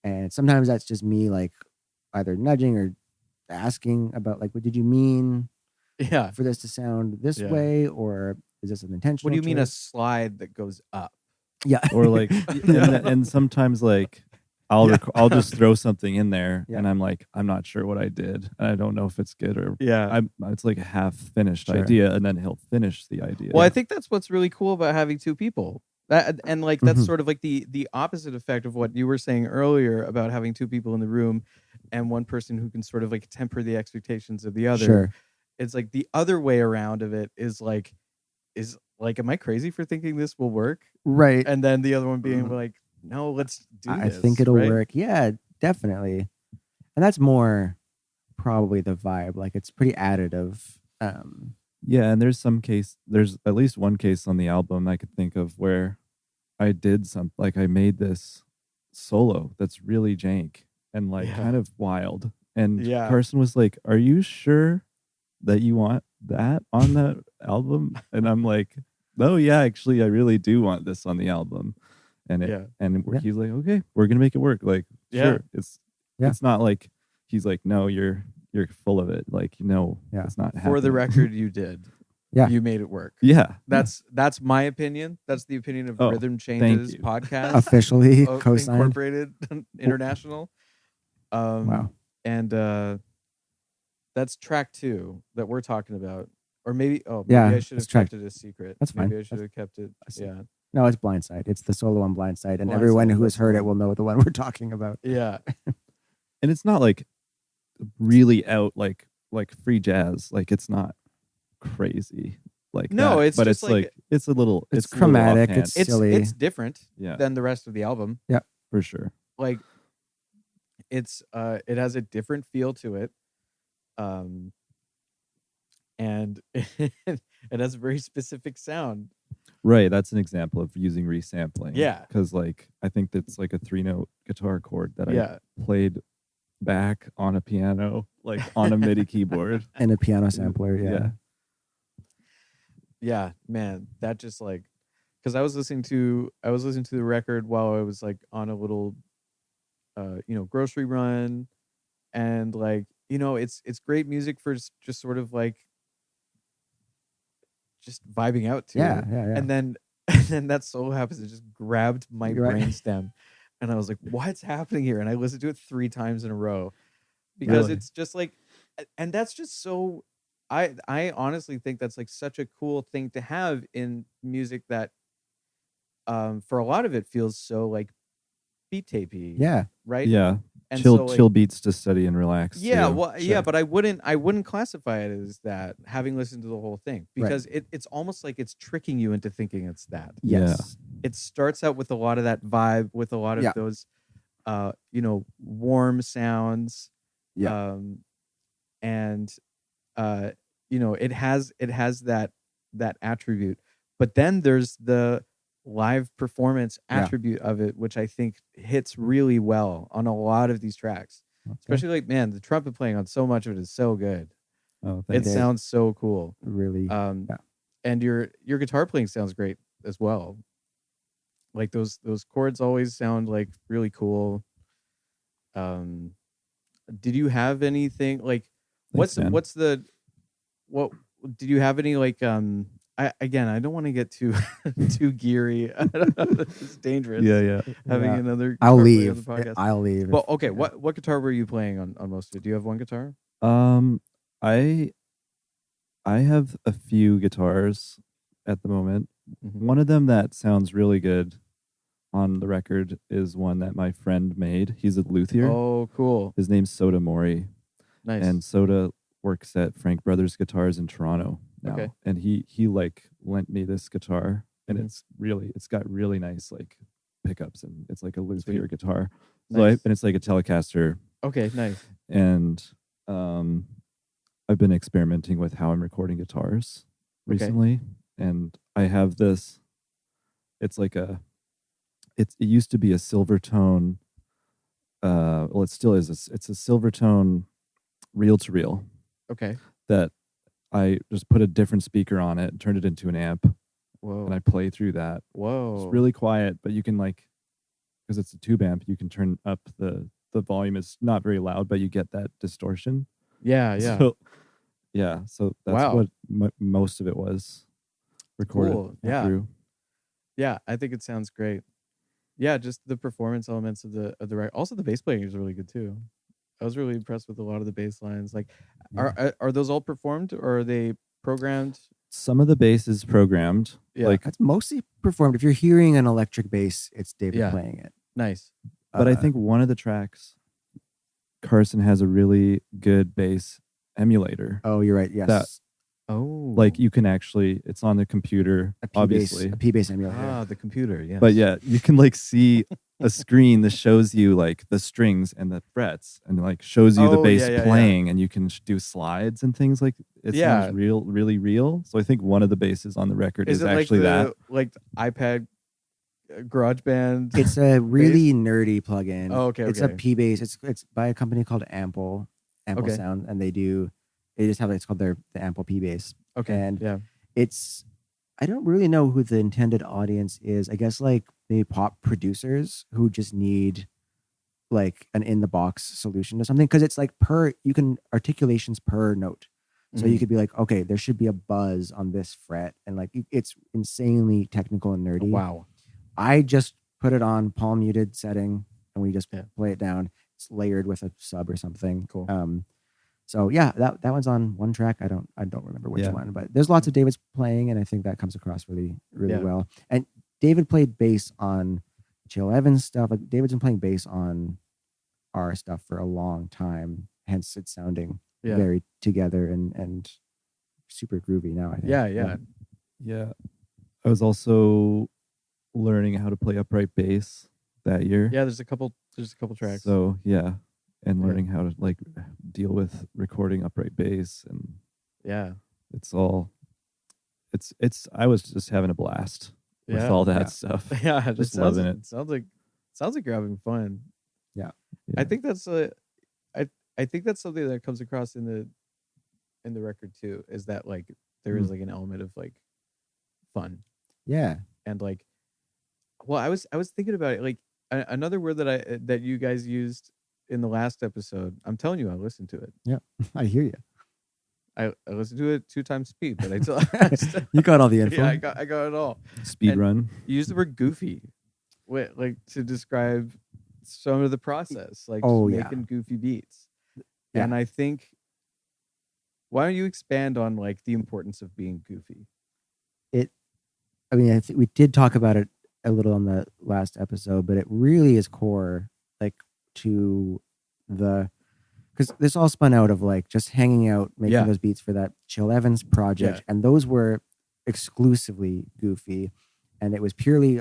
[SPEAKER 3] And sometimes that's just me like either nudging or asking about like, what did you mean for this to sound this way? Or is this an intentional
[SPEAKER 2] What do you mean
[SPEAKER 3] choice?
[SPEAKER 2] a slide that goes up?
[SPEAKER 3] Yeah.
[SPEAKER 4] Or like, and sometimes like I'll just throw something in there and I'm like, I'm not sure what I did. And I don't know if it's good or it's like a half finished idea, and then he'll finish the idea.
[SPEAKER 2] Well, I think that's what's really cool about having two people. And like that's sort of like the opposite effect of what you were saying earlier about having two people in the room and one person who can sort of like temper the expectations of the other.
[SPEAKER 3] Sure.
[SPEAKER 2] It's like the other way around of it is like, am I crazy for thinking this will work?
[SPEAKER 3] Right.
[SPEAKER 2] And then the other one being like, no, let's do this.
[SPEAKER 3] I think it'll work. Yeah, definitely. And that's more probably the vibe. Like it's pretty additive.
[SPEAKER 4] Yeah, and there's at least one case on the album I could think of where I did I made this solo that's really jank and like kind of wild. And Carson was like, "Are you sure that you want that on the album?" And I'm like, "Oh yeah, actually I really do want this on the album." And he's like, "Okay, we're gonna make it work." Like, sure. It's not like he's like, "No, you're full of it." Like, it's not happening.
[SPEAKER 2] For the record, you did.
[SPEAKER 3] Yeah.
[SPEAKER 2] You made it work.
[SPEAKER 4] Yeah.
[SPEAKER 2] That's my opinion. That's the opinion of Rhythm Changes podcast.
[SPEAKER 3] Officially co-signed.
[SPEAKER 2] Incorporated International.
[SPEAKER 3] Wow.
[SPEAKER 2] And that's track 2 that we're talking about. Or maybe I should have kept it a secret.
[SPEAKER 3] That's fine.
[SPEAKER 2] Maybe I should have kept it. Yeah.
[SPEAKER 3] No, it's Blindside. It's the solo on Blindside, and everyone who has heard it will know the one we're talking about.
[SPEAKER 2] Yeah.
[SPEAKER 4] And it's not like really out like free jazz. Like it's not crazy like
[SPEAKER 2] no,
[SPEAKER 4] that.
[SPEAKER 2] It's
[SPEAKER 4] but
[SPEAKER 2] just
[SPEAKER 4] it's like it's a little
[SPEAKER 3] it's chromatic. It's silly.
[SPEAKER 2] It's different than the rest of the album.
[SPEAKER 3] Yeah,
[SPEAKER 4] for sure.
[SPEAKER 2] Like it's it has a different feel to it. And it has a very specific sound.
[SPEAKER 4] Right, that's an example of using resampling.
[SPEAKER 2] Yeah.
[SPEAKER 4] Because like I think that's like a 3-note guitar chord that I played back on a piano, like on a MIDI keyboard.
[SPEAKER 3] And a piano sampler,
[SPEAKER 2] Yeah, man. That just like, because I was listening to the record while I was like on a little grocery run, and like, it's great music for just sort of like just vibing out to.
[SPEAKER 3] Yeah.
[SPEAKER 2] And then that solo happens. It just grabbed my brainstem, and I was like, "What's happening here?" And I listened to it 3 times in a row because it's just like, and that's just so. I honestly think that's like such a cool thing to have in music that for a lot of it feels so like beat tapey.
[SPEAKER 3] Yeah.
[SPEAKER 2] Right.
[SPEAKER 4] Yeah.
[SPEAKER 2] And
[SPEAKER 4] chill
[SPEAKER 2] so, like,
[SPEAKER 4] chill beats to study and relax.
[SPEAKER 2] yeah,
[SPEAKER 4] too.
[SPEAKER 2] well, yeah, but I wouldn't classify it as that, having listened to the whole thing, because it's almost like it's tricking you into thinking it's that.
[SPEAKER 3] Yes.
[SPEAKER 2] It starts out with a lot of that vibe, with a lot of those, warm sounds.
[SPEAKER 3] Yeah.
[SPEAKER 2] And it has that attribute, but then there's the live performance attribute of it, which I think hits really well on a lot of these tracks.
[SPEAKER 3] Okay.
[SPEAKER 2] Especially, like, man, the trumpet playing on so much of it is so good.
[SPEAKER 4] Oh,
[SPEAKER 2] It
[SPEAKER 4] thanks.
[SPEAKER 2] sounds so cool.
[SPEAKER 3] Really.
[SPEAKER 2] And your guitar playing sounds great as well. Like those chords always sound like really cool. Did you have anything like
[SPEAKER 4] Thanks, man.
[SPEAKER 2] what did you have any like I don't want to get too too geary. It's dangerous.
[SPEAKER 4] Yeah.
[SPEAKER 2] Having another
[SPEAKER 3] I'll
[SPEAKER 2] guitar player
[SPEAKER 3] leave.
[SPEAKER 2] on the podcast.
[SPEAKER 3] I'll leave.
[SPEAKER 2] Well, okay. What guitar were you playing on most of it? Do you have one guitar?
[SPEAKER 4] I have a few guitars at the moment.
[SPEAKER 2] Mm-hmm.
[SPEAKER 4] One of them that sounds really good on the record is one that my friend made. He's a luthier.
[SPEAKER 2] Oh, cool.
[SPEAKER 4] His name's Soda Mori.
[SPEAKER 2] Nice.
[SPEAKER 4] And Soda works at Frank Brothers Guitars in Toronto now.
[SPEAKER 2] Okay.
[SPEAKER 4] And he like lent me this guitar, and
[SPEAKER 2] Mhm.
[SPEAKER 4] it's got really nice like pickups, and it's like a luthier
[SPEAKER 2] Sweet.
[SPEAKER 4] guitar. So
[SPEAKER 2] Nice.
[SPEAKER 4] and it's like a Telecaster.
[SPEAKER 2] Okay, nice.
[SPEAKER 4] And I've been experimenting with how I'm recording guitars recently, and I have this. It's like it used to be a Silvertone. Well, it still is. It's a Silvertone reel to reel
[SPEAKER 2] Okay.
[SPEAKER 4] that I just put a different speaker on it and turned it into an amp,
[SPEAKER 2] Whoa.
[SPEAKER 4] and I play through that.
[SPEAKER 2] Whoa.
[SPEAKER 4] It's really quiet, but you can because it's a tube amp, you can turn up the volume. It's not very loud, but you get that distortion.
[SPEAKER 2] Yeah.
[SPEAKER 4] So that's what most of it was recorded.
[SPEAKER 2] Cool. Yeah.
[SPEAKER 4] Through.
[SPEAKER 2] Yeah, I think it sounds great. Yeah, just the performance elements of the record. Also, the bass playing is really good too. I was really impressed with a lot of the bass lines. Like, are those all performed, or are they programmed?
[SPEAKER 4] Some of the bass is programmed.
[SPEAKER 2] Yeah.
[SPEAKER 4] Like,
[SPEAKER 3] That's mostly performed. If you're hearing an electric bass, it's David
[SPEAKER 2] Yeah.
[SPEAKER 3] playing it.
[SPEAKER 2] Nice.
[SPEAKER 4] but I think one of the tracks, Carson has a really good bass emulator.
[SPEAKER 3] Oh, you're right. Yes.
[SPEAKER 4] That-
[SPEAKER 2] Oh,
[SPEAKER 4] Like you can actually, it's on the computer, obviously.
[SPEAKER 3] a P-bass emulator.
[SPEAKER 2] the computer. Yeah.
[SPEAKER 4] But yeah, you can like see a screen that shows you like the strings and the frets, and like shows you the
[SPEAKER 2] Oh,
[SPEAKER 4] bass
[SPEAKER 2] yeah.
[SPEAKER 4] playing, and you can do slides and things like. It
[SPEAKER 2] Yeah.
[SPEAKER 4] sounds really real. So I think one of the basses on the record is
[SPEAKER 2] it
[SPEAKER 4] actually
[SPEAKER 2] like
[SPEAKER 4] that.
[SPEAKER 2] like iPad GarageBand?
[SPEAKER 3] It's a really nerdy plugin.
[SPEAKER 2] Oh, okay.
[SPEAKER 3] It's a P-bass. It's by a company called Ample
[SPEAKER 2] Okay.
[SPEAKER 3] Sound, and they just have it's called the Ample P-bass.
[SPEAKER 2] Okay.
[SPEAKER 3] And
[SPEAKER 2] yeah.
[SPEAKER 3] I don't really know who the intended audience is. I guess like maybe pop producers who just need like an in the box solution to something, because it's like you can articulations per note. So you could be like, okay, there should be a buzz on this fret, and like it's insanely technical and nerdy.
[SPEAKER 2] Wow.
[SPEAKER 3] I just put it on palm muted setting, and we just
[SPEAKER 2] Yeah.
[SPEAKER 3] play it down. It's layered with a sub or something.
[SPEAKER 2] Cool.
[SPEAKER 3] So yeah, that one's on one track. I don't remember which
[SPEAKER 4] Yeah.
[SPEAKER 3] one, but there's lots of David's playing, and I think that comes across really
[SPEAKER 2] Yeah.
[SPEAKER 3] well. And David played bass on Chill Evans stuff. Like David's been playing bass on our stuff for a long time. Hence, it's sounding very together and super groovy now. I think.
[SPEAKER 2] Yeah.
[SPEAKER 4] Yeah. I was also learning how to play upright bass that year.
[SPEAKER 2] Yeah. There's a couple tracks.
[SPEAKER 4] So yeah, and
[SPEAKER 2] Yeah.
[SPEAKER 4] learning how to like deal with recording upright bass, and
[SPEAKER 2] yeah.
[SPEAKER 4] it's I was just having a blast with
[SPEAKER 2] Yeah.
[SPEAKER 4] all that
[SPEAKER 3] Yeah.
[SPEAKER 4] stuff.
[SPEAKER 2] Yeah.
[SPEAKER 4] Just loving it.
[SPEAKER 2] Sounds like you're having fun.
[SPEAKER 3] Yeah.
[SPEAKER 2] I think that's I think that's something that comes across in the record too, is that like there is like an element of like fun,
[SPEAKER 3] Yeah.
[SPEAKER 2] and like, well, I was thinking about it, like another word that you guys used in the last episode. I'm telling you, I listened to it.
[SPEAKER 3] I hear you.
[SPEAKER 2] I listened to it 2 times speed, but
[SPEAKER 3] You got all the info.
[SPEAKER 2] yeah, I got it all.
[SPEAKER 4] Speed
[SPEAKER 2] And-
[SPEAKER 4] run.
[SPEAKER 2] You used the word goofy, like to describe some of the process, like
[SPEAKER 3] Oh,
[SPEAKER 2] just
[SPEAKER 3] yeah.
[SPEAKER 2] making goofy beats.
[SPEAKER 3] Yeah.
[SPEAKER 2] And I think, why don't you expand on like the importance of being goofy?
[SPEAKER 3] I mean, I think we did talk about it a little on the last episode, but it really is core, like, to the, because this all spun out of like just hanging out, making those beats for that Chill Evans project, and those were exclusively goofy, and it was purely,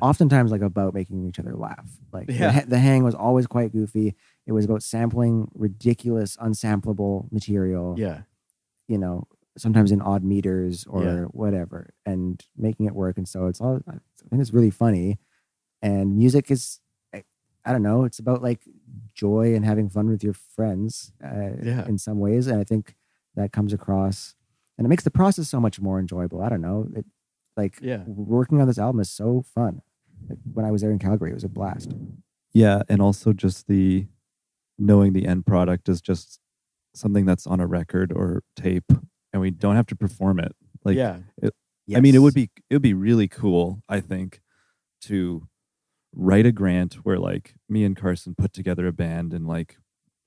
[SPEAKER 3] oftentimes like about making each other laugh. Like the hang was always quite goofy. It was about sampling ridiculous, unsamplable material.
[SPEAKER 2] Yeah,
[SPEAKER 3] you know, sometimes in odd meters or whatever, and making it work. And so it's all, I think it's really funny. And music is, I don't know, it's about like joy and having fun with your friends in some ways. And I think that comes across, and it makes the process so much more enjoyable. I don't know. Working on this album is so fun. Like, when I was there in Calgary, it was a blast.
[SPEAKER 4] Yeah. And also just knowing the end product is just something that's on a record or tape, and we don't have to perform it. Like, I mean, it would be really cool, I think, to write a grant where like me and Carson put together a band and like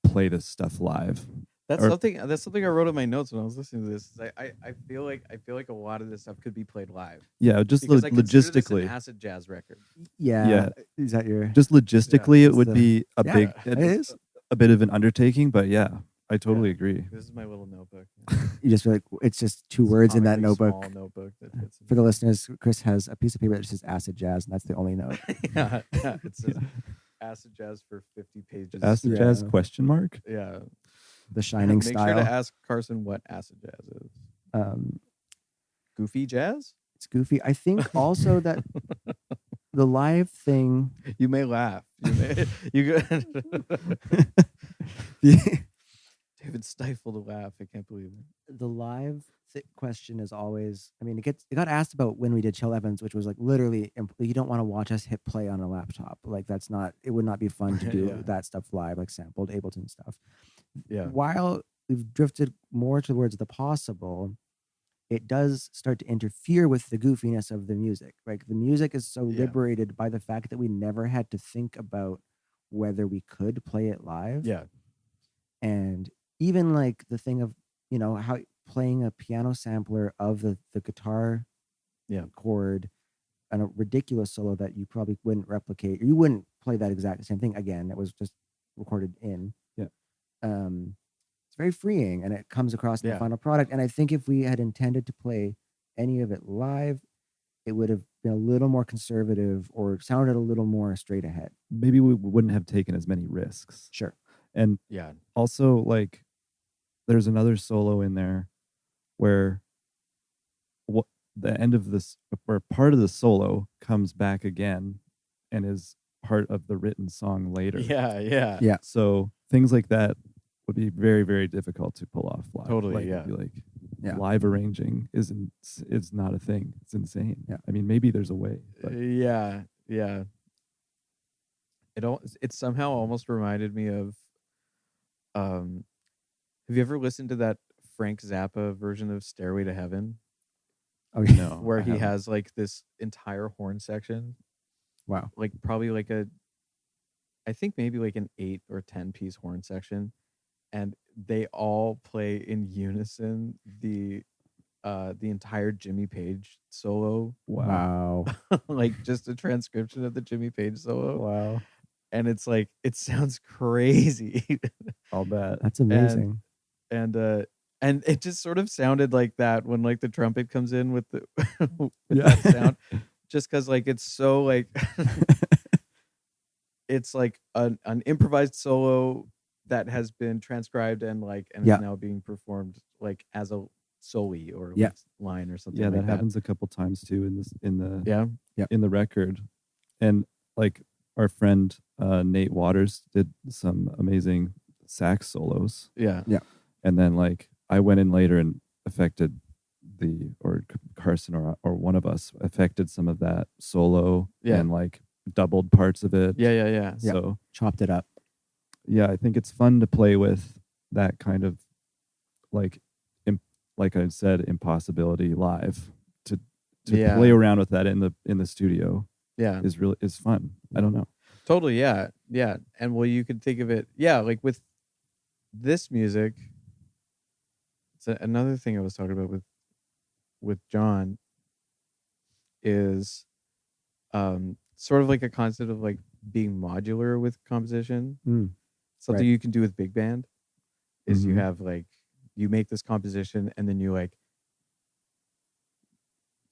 [SPEAKER 4] play this stuff live.
[SPEAKER 2] That's something I wrote in my notes when I was listening to this. I feel like a lot of this stuff could be played live.
[SPEAKER 4] Yeah, just logistically.
[SPEAKER 2] This an acid jazz record.
[SPEAKER 3] Yeah. Is that your?
[SPEAKER 4] Just logistically, it would be a big.
[SPEAKER 3] It is
[SPEAKER 4] a bit of an undertaking, but yeah, I totally agree.
[SPEAKER 2] This is my little notebook.
[SPEAKER 3] You just feel like it's just two words in that notebook.
[SPEAKER 2] Small notebook that fits in.
[SPEAKER 3] For the listeners, Chris has a piece of paper that says acid jazz, and that's the only note.
[SPEAKER 2] It says acid jazz for 50 pages.
[SPEAKER 4] Acid jazz ?
[SPEAKER 2] Yeah.
[SPEAKER 3] The Shining style.
[SPEAKER 2] Make sure to ask Carson what acid jazz is. Goofy jazz?
[SPEAKER 3] It's goofy. I think also that the live thing.
[SPEAKER 2] You may laugh. David stifled a laugh. I can't believe it.
[SPEAKER 3] The live question is always, I mean, it got asked about when we did Chill Evans, which was like literally, you don't want to watch us hit play on a laptop. Like, it would not be fun to do that stuff live, like sampled Ableton stuff.
[SPEAKER 2] Yeah.
[SPEAKER 3] While we've drifted more towards the possible, it does start to interfere with the goofiness of the music. Like, the music is so liberated by the fact that we never had to think about whether we could play it live.
[SPEAKER 2] Yeah.
[SPEAKER 3] And even like the thing of, you know, how playing a piano sampler of the guitar chord and a ridiculous solo that you probably wouldn't replicate, or you wouldn't play that exact same thing again. That was just recorded in.
[SPEAKER 4] Yeah.
[SPEAKER 3] It's very freeing, and it comes across in the final product. And I think if we had intended to play any of it live, it would have been a little more conservative or sounded a little more straight ahead.
[SPEAKER 4] Maybe we wouldn't have taken as many risks.
[SPEAKER 3] Sure.
[SPEAKER 4] And also, like, there's another solo in there where the end of this, or part of the solo, comes back again and is part of the written song later.
[SPEAKER 2] Yeah.
[SPEAKER 4] So things like that would be very, very difficult to pull off live.
[SPEAKER 2] Totally,
[SPEAKER 4] Live arranging is not a thing. It's insane.
[SPEAKER 3] Yeah.
[SPEAKER 4] I mean, maybe there's a way. But.
[SPEAKER 2] Yeah. It somehow almost reminded me of. Have you ever listened to that Frank Zappa version of Stairway to Heaven?
[SPEAKER 3] Oh, yeah.
[SPEAKER 4] No,
[SPEAKER 2] where he has like this entire horn section.
[SPEAKER 3] Wow.
[SPEAKER 2] Like probably like I think maybe like an 8 or 10 piece horn section, and they all play in unison the entire Jimmy Page solo.
[SPEAKER 3] Wow.
[SPEAKER 2] Like just a transcription of the Jimmy Page solo.
[SPEAKER 3] Wow.
[SPEAKER 2] And it's like, it sounds crazy.
[SPEAKER 4] I'll bet.
[SPEAKER 3] That's amazing.
[SPEAKER 2] And it just sort of sounded like that when like the trumpet comes in with the that sound, just because like it's so like it's like an improvised solo that has been transcribed and is now being performed like as a soli or like line or something.
[SPEAKER 4] Yeah,
[SPEAKER 2] like
[SPEAKER 4] that happens a couple times too in the record. And like our friend Nate Waters did some amazing sax solos.
[SPEAKER 2] Yeah.
[SPEAKER 4] And then like I went in later and affected Carson or one of us affected some of that solo and like doubled parts of it.
[SPEAKER 2] Yeah.
[SPEAKER 3] So chopped it up.
[SPEAKER 4] Yeah, I think it's fun to play with that kind of like I said, impossibility live to play around with that in the studio.
[SPEAKER 2] Yeah,
[SPEAKER 4] is fun. I don't know.
[SPEAKER 2] Totally. Yeah. And well, you could think of it. Yeah, like with this music. It's another thing I was talking about with John is sort of like a concept of like being modular with composition. Something
[SPEAKER 3] right.
[SPEAKER 2] you can do with big band is you
[SPEAKER 4] Mhm.
[SPEAKER 2] have like you make this composition and then you like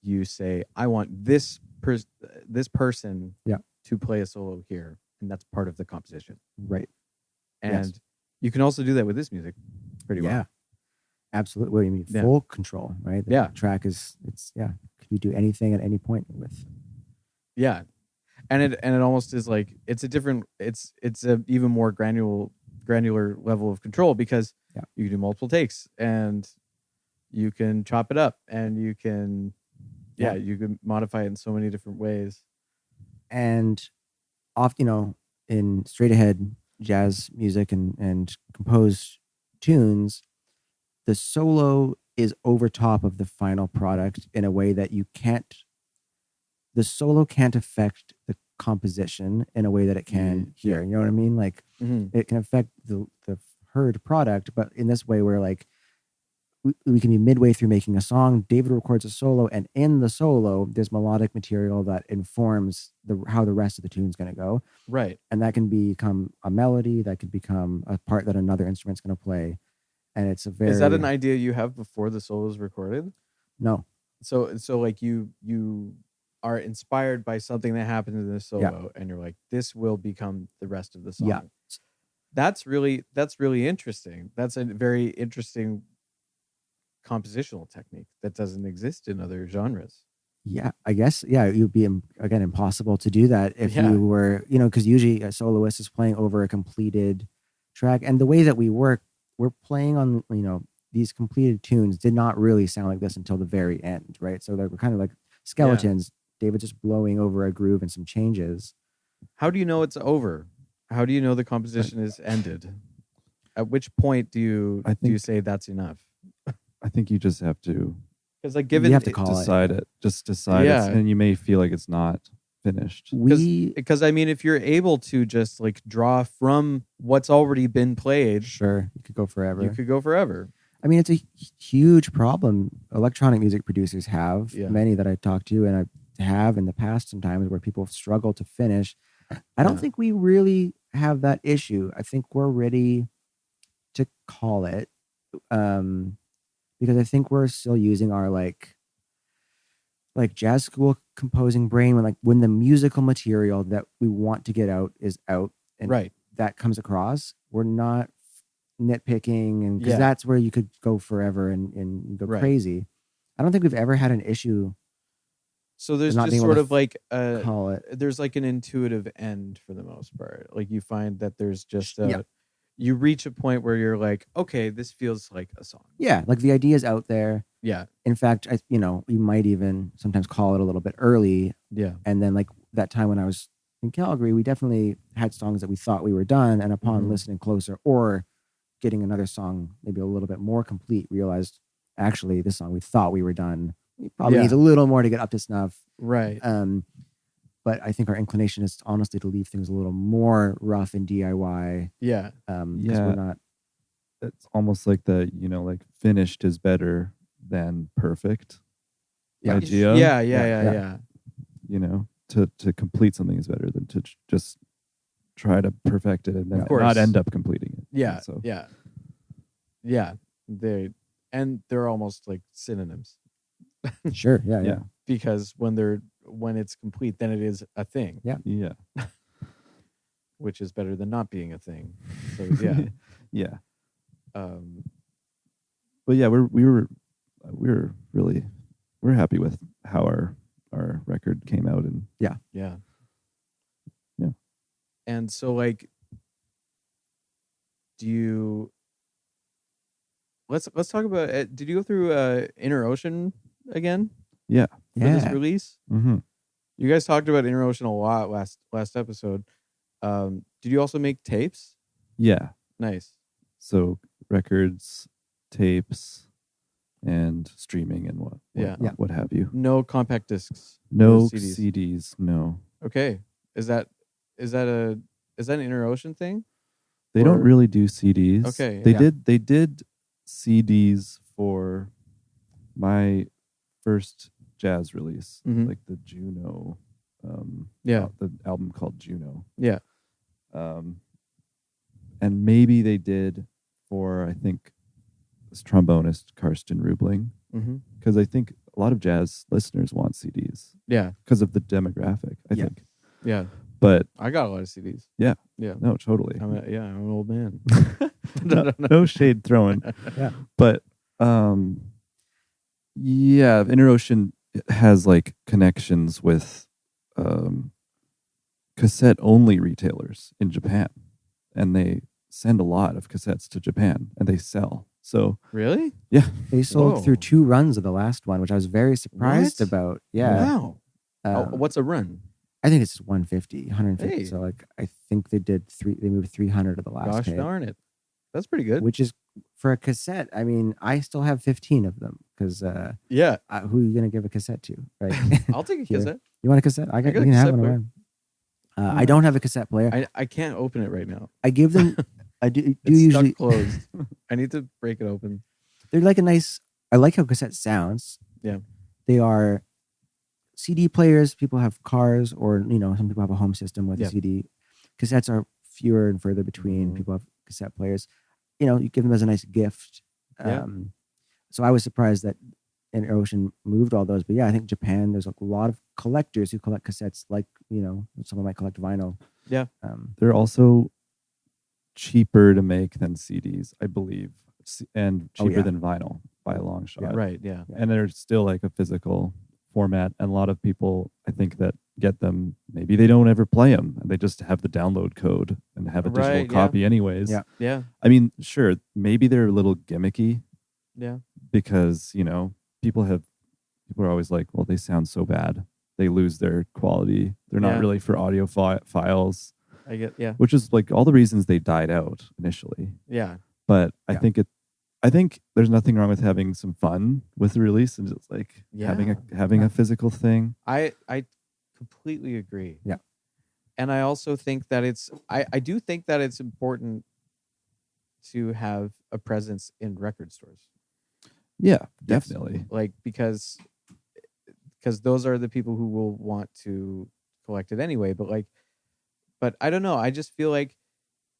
[SPEAKER 2] you say I want this person
[SPEAKER 3] Yeah.
[SPEAKER 2] to play a solo here, and that's part of the composition.
[SPEAKER 3] Right.
[SPEAKER 2] And
[SPEAKER 3] Yes.
[SPEAKER 2] you can also do that with this music pretty
[SPEAKER 3] Yeah.
[SPEAKER 2] well.
[SPEAKER 3] Absolutely. What do you mean?
[SPEAKER 2] Yeah.
[SPEAKER 3] Full control, right? The
[SPEAKER 2] Yeah.
[SPEAKER 3] track is can you do anything at any point with?
[SPEAKER 2] Yeah. And it almost is like it's a even more granular level of control because
[SPEAKER 3] Yeah.
[SPEAKER 2] you can do multiple takes and you can chop it up and you can you can modify it in so many different ways.
[SPEAKER 3] And often, in straight ahead jazz music and composed tunes, the solo is over top of the final product in a way that the solo can't affect the composition in a way that it can here. You know what I mean? Like it can affect the heard product, but in this way where like we can be midway through making a song, David records a solo, and in the solo there's melodic material that informs how the rest of the tune's going to go.
[SPEAKER 2] Right.
[SPEAKER 3] And that can become a melody, that could become a part that another instrument's going to play. And it's
[SPEAKER 2] Is that an idea you have before the solo is recorded?
[SPEAKER 3] No.
[SPEAKER 2] So like you are inspired by something that happened in the solo and you're like, this will become the rest of the song.
[SPEAKER 3] Yeah.
[SPEAKER 2] That's really interesting. That's a very interesting compositional technique that doesn't exist in other genres.
[SPEAKER 3] Yeah, I guess. Yeah, it would be again impossible to do that if you were, because usually a soloist is playing over a completed track, and the way that we're playing on, these completed tunes did not really sound like this until the very end, right? So they were kind of like skeletons. David just blowing over a groove and some changes.
[SPEAKER 2] How do you know it's over? How do you know the composition is ended? At which point do you say that's enough?
[SPEAKER 4] I think you just have to.
[SPEAKER 2] Because like
[SPEAKER 3] you have to
[SPEAKER 4] decide it. Just decide it, and you may feel like it's not finished.
[SPEAKER 2] Because I mean, if you're able to just like draw from what's already been played,
[SPEAKER 3] sure, you could go forever. I mean, it's a huge problem electronic music producers have. Many that I talk to, and I have in the past sometimes, where people struggle to finish. I don't think we really have that issue. I think we're ready to call it. Because I think we're still using our like jazz school composing brain when the musical material that we want to get out is out and that comes across. We're not nitpicking, and because that's where you could go forever and go crazy. I don't think we've ever had an issue.
[SPEAKER 2] So there's just sort of like there's like an intuitive end for the most part. Like you find that there's just you reach a point where you're like, okay, this feels like a song.
[SPEAKER 3] Yeah, like the idea is out there.
[SPEAKER 2] Yeah.
[SPEAKER 3] In fact, you might even sometimes call it a little bit early.
[SPEAKER 2] Yeah.
[SPEAKER 3] And then like that time when I was in Calgary, we definitely had songs that we thought we were done, and upon listening closer or getting another song maybe a little bit more complete, realized actually this song we thought we were done. It probably needs a little more to get up to snuff.
[SPEAKER 2] Right.
[SPEAKER 3] But I think our inclination is honestly to leave things a little more rough and DIY.
[SPEAKER 2] Yeah.
[SPEAKER 3] Because we're not.
[SPEAKER 4] It's almost like like finished is better than perfect idea.
[SPEAKER 2] Yeah.
[SPEAKER 4] To complete something is better than to just try to perfect it and then not end up completing it.
[SPEAKER 2] Yeah.
[SPEAKER 4] So.
[SPEAKER 2] Yeah. They're almost like synonyms.
[SPEAKER 3] Sure. Yeah.
[SPEAKER 2] Because when it's complete, then it is a thing.
[SPEAKER 3] Yeah.
[SPEAKER 2] Which is better than not being a thing. So
[SPEAKER 4] yeah.
[SPEAKER 2] But
[SPEAKER 4] yeah, we're happy with how our record came out, and
[SPEAKER 2] yeah. And so like, let's talk about it. Did you go through Inner Ocean again?
[SPEAKER 4] Yeah.
[SPEAKER 2] For this release?
[SPEAKER 4] Mm-hmm.
[SPEAKER 2] You guys talked about Inner Ocean a lot last episode. Did you also make tapes?
[SPEAKER 4] Yeah.
[SPEAKER 2] Nice.
[SPEAKER 4] So records, tapes, and streaming and what have you.
[SPEAKER 2] No compact discs.
[SPEAKER 4] No CDs. No.
[SPEAKER 2] Okay. Is that an Inner Ocean thing?
[SPEAKER 4] They don't really do CDs.
[SPEAKER 2] Okay.
[SPEAKER 4] They did CDs for my first jazz release, like the Juno The album called Juno.
[SPEAKER 2] Yeah.
[SPEAKER 4] And maybe they did for, I think, this trombonist Carson because I think a lot of jazz listeners want CDs.
[SPEAKER 2] Yeah.
[SPEAKER 4] Because of the demographic, I think.
[SPEAKER 2] Yeah.
[SPEAKER 4] But
[SPEAKER 2] I got a lot of CDs.
[SPEAKER 4] Yeah.
[SPEAKER 2] Yeah.
[SPEAKER 4] No, totally.
[SPEAKER 2] I'm an old man.
[SPEAKER 4] no shade thrown.
[SPEAKER 3] Yeah.
[SPEAKER 4] But Inner Ocean has like connections with cassette only retailers in Japan, and they send a lot of cassettes to Japan and they sell. So
[SPEAKER 2] really?
[SPEAKER 4] Yeah.
[SPEAKER 3] They sold
[SPEAKER 2] Whoa.
[SPEAKER 3] through 2 runs of the last one, which I was very surprised
[SPEAKER 2] What?
[SPEAKER 3] about. Yeah.
[SPEAKER 2] Wow. What's a run?
[SPEAKER 3] I think it's 150.
[SPEAKER 2] Hey.
[SPEAKER 3] So like I think they moved 300 of the last
[SPEAKER 2] Gosh
[SPEAKER 3] tape,
[SPEAKER 2] darn it. That's pretty good.
[SPEAKER 3] which is for a cassette. I mean, I still have 15 of them because
[SPEAKER 2] Yeah.
[SPEAKER 3] who are you gonna give a cassette to, right?
[SPEAKER 2] I'll take a
[SPEAKER 3] Here.
[SPEAKER 2] cassette.
[SPEAKER 3] You want a cassette?
[SPEAKER 2] got
[SPEAKER 3] You
[SPEAKER 2] a
[SPEAKER 3] can have
[SPEAKER 2] cassette
[SPEAKER 3] one.
[SPEAKER 2] player.
[SPEAKER 3] Of mine. I don't have a cassette player.
[SPEAKER 2] I can't open it right now.
[SPEAKER 3] I give them. I do
[SPEAKER 2] It's
[SPEAKER 3] usually.
[SPEAKER 2] stuck closed. I need to break it open.
[SPEAKER 3] They're like a nice. I like how cassette sounds.
[SPEAKER 2] Yeah.
[SPEAKER 3] They are CD players. People have cars, or some people have a home system with
[SPEAKER 2] Yeah.
[SPEAKER 3] a CD. Cassettes are fewer and further between.
[SPEAKER 2] Mhm.
[SPEAKER 3] People have cassette players. You give them as a nice gift.
[SPEAKER 2] Yeah.
[SPEAKER 3] So I was surprised that Inner Ocean moved all those. But yeah, I think Japan, there's a lot of collectors who collect cassettes, like someone might collect vinyl.
[SPEAKER 2] Yeah.
[SPEAKER 4] they're also cheaper to make than CDs, I believe, and
[SPEAKER 3] Oh,
[SPEAKER 4] cheaper
[SPEAKER 3] yeah.
[SPEAKER 4] than vinyl by a long shot.
[SPEAKER 2] Right. Yeah.
[SPEAKER 4] And they're still like a physical format. And a lot of people, I think, that get them, maybe they don't ever play them and they just have the download code and have a digital
[SPEAKER 2] Right, yeah.
[SPEAKER 4] copy anyways.
[SPEAKER 3] Yeah.
[SPEAKER 2] Yeah.
[SPEAKER 4] I mean, sure, maybe they're a little gimmicky
[SPEAKER 2] Yeah.
[SPEAKER 4] because, people are always like, well, they sound so bad. They lose their quality. They're
[SPEAKER 2] Yeah.
[SPEAKER 4] not really for audio files,
[SPEAKER 2] I get. Yeah.
[SPEAKER 4] which is like all the reasons they died out initially.
[SPEAKER 2] Yeah.
[SPEAKER 4] But I
[SPEAKER 3] Yeah.
[SPEAKER 4] think there's nothing wrong with having some fun with the release and just like having
[SPEAKER 2] Yeah.
[SPEAKER 4] a physical thing.
[SPEAKER 2] I completely agree.
[SPEAKER 3] Yeah.
[SPEAKER 2] And I also think that I do think that it's important to have a presence in record stores.
[SPEAKER 4] Yeah, definitely.
[SPEAKER 2] Like because those are the people who will want to collect it anyway. But I don't know. I just feel like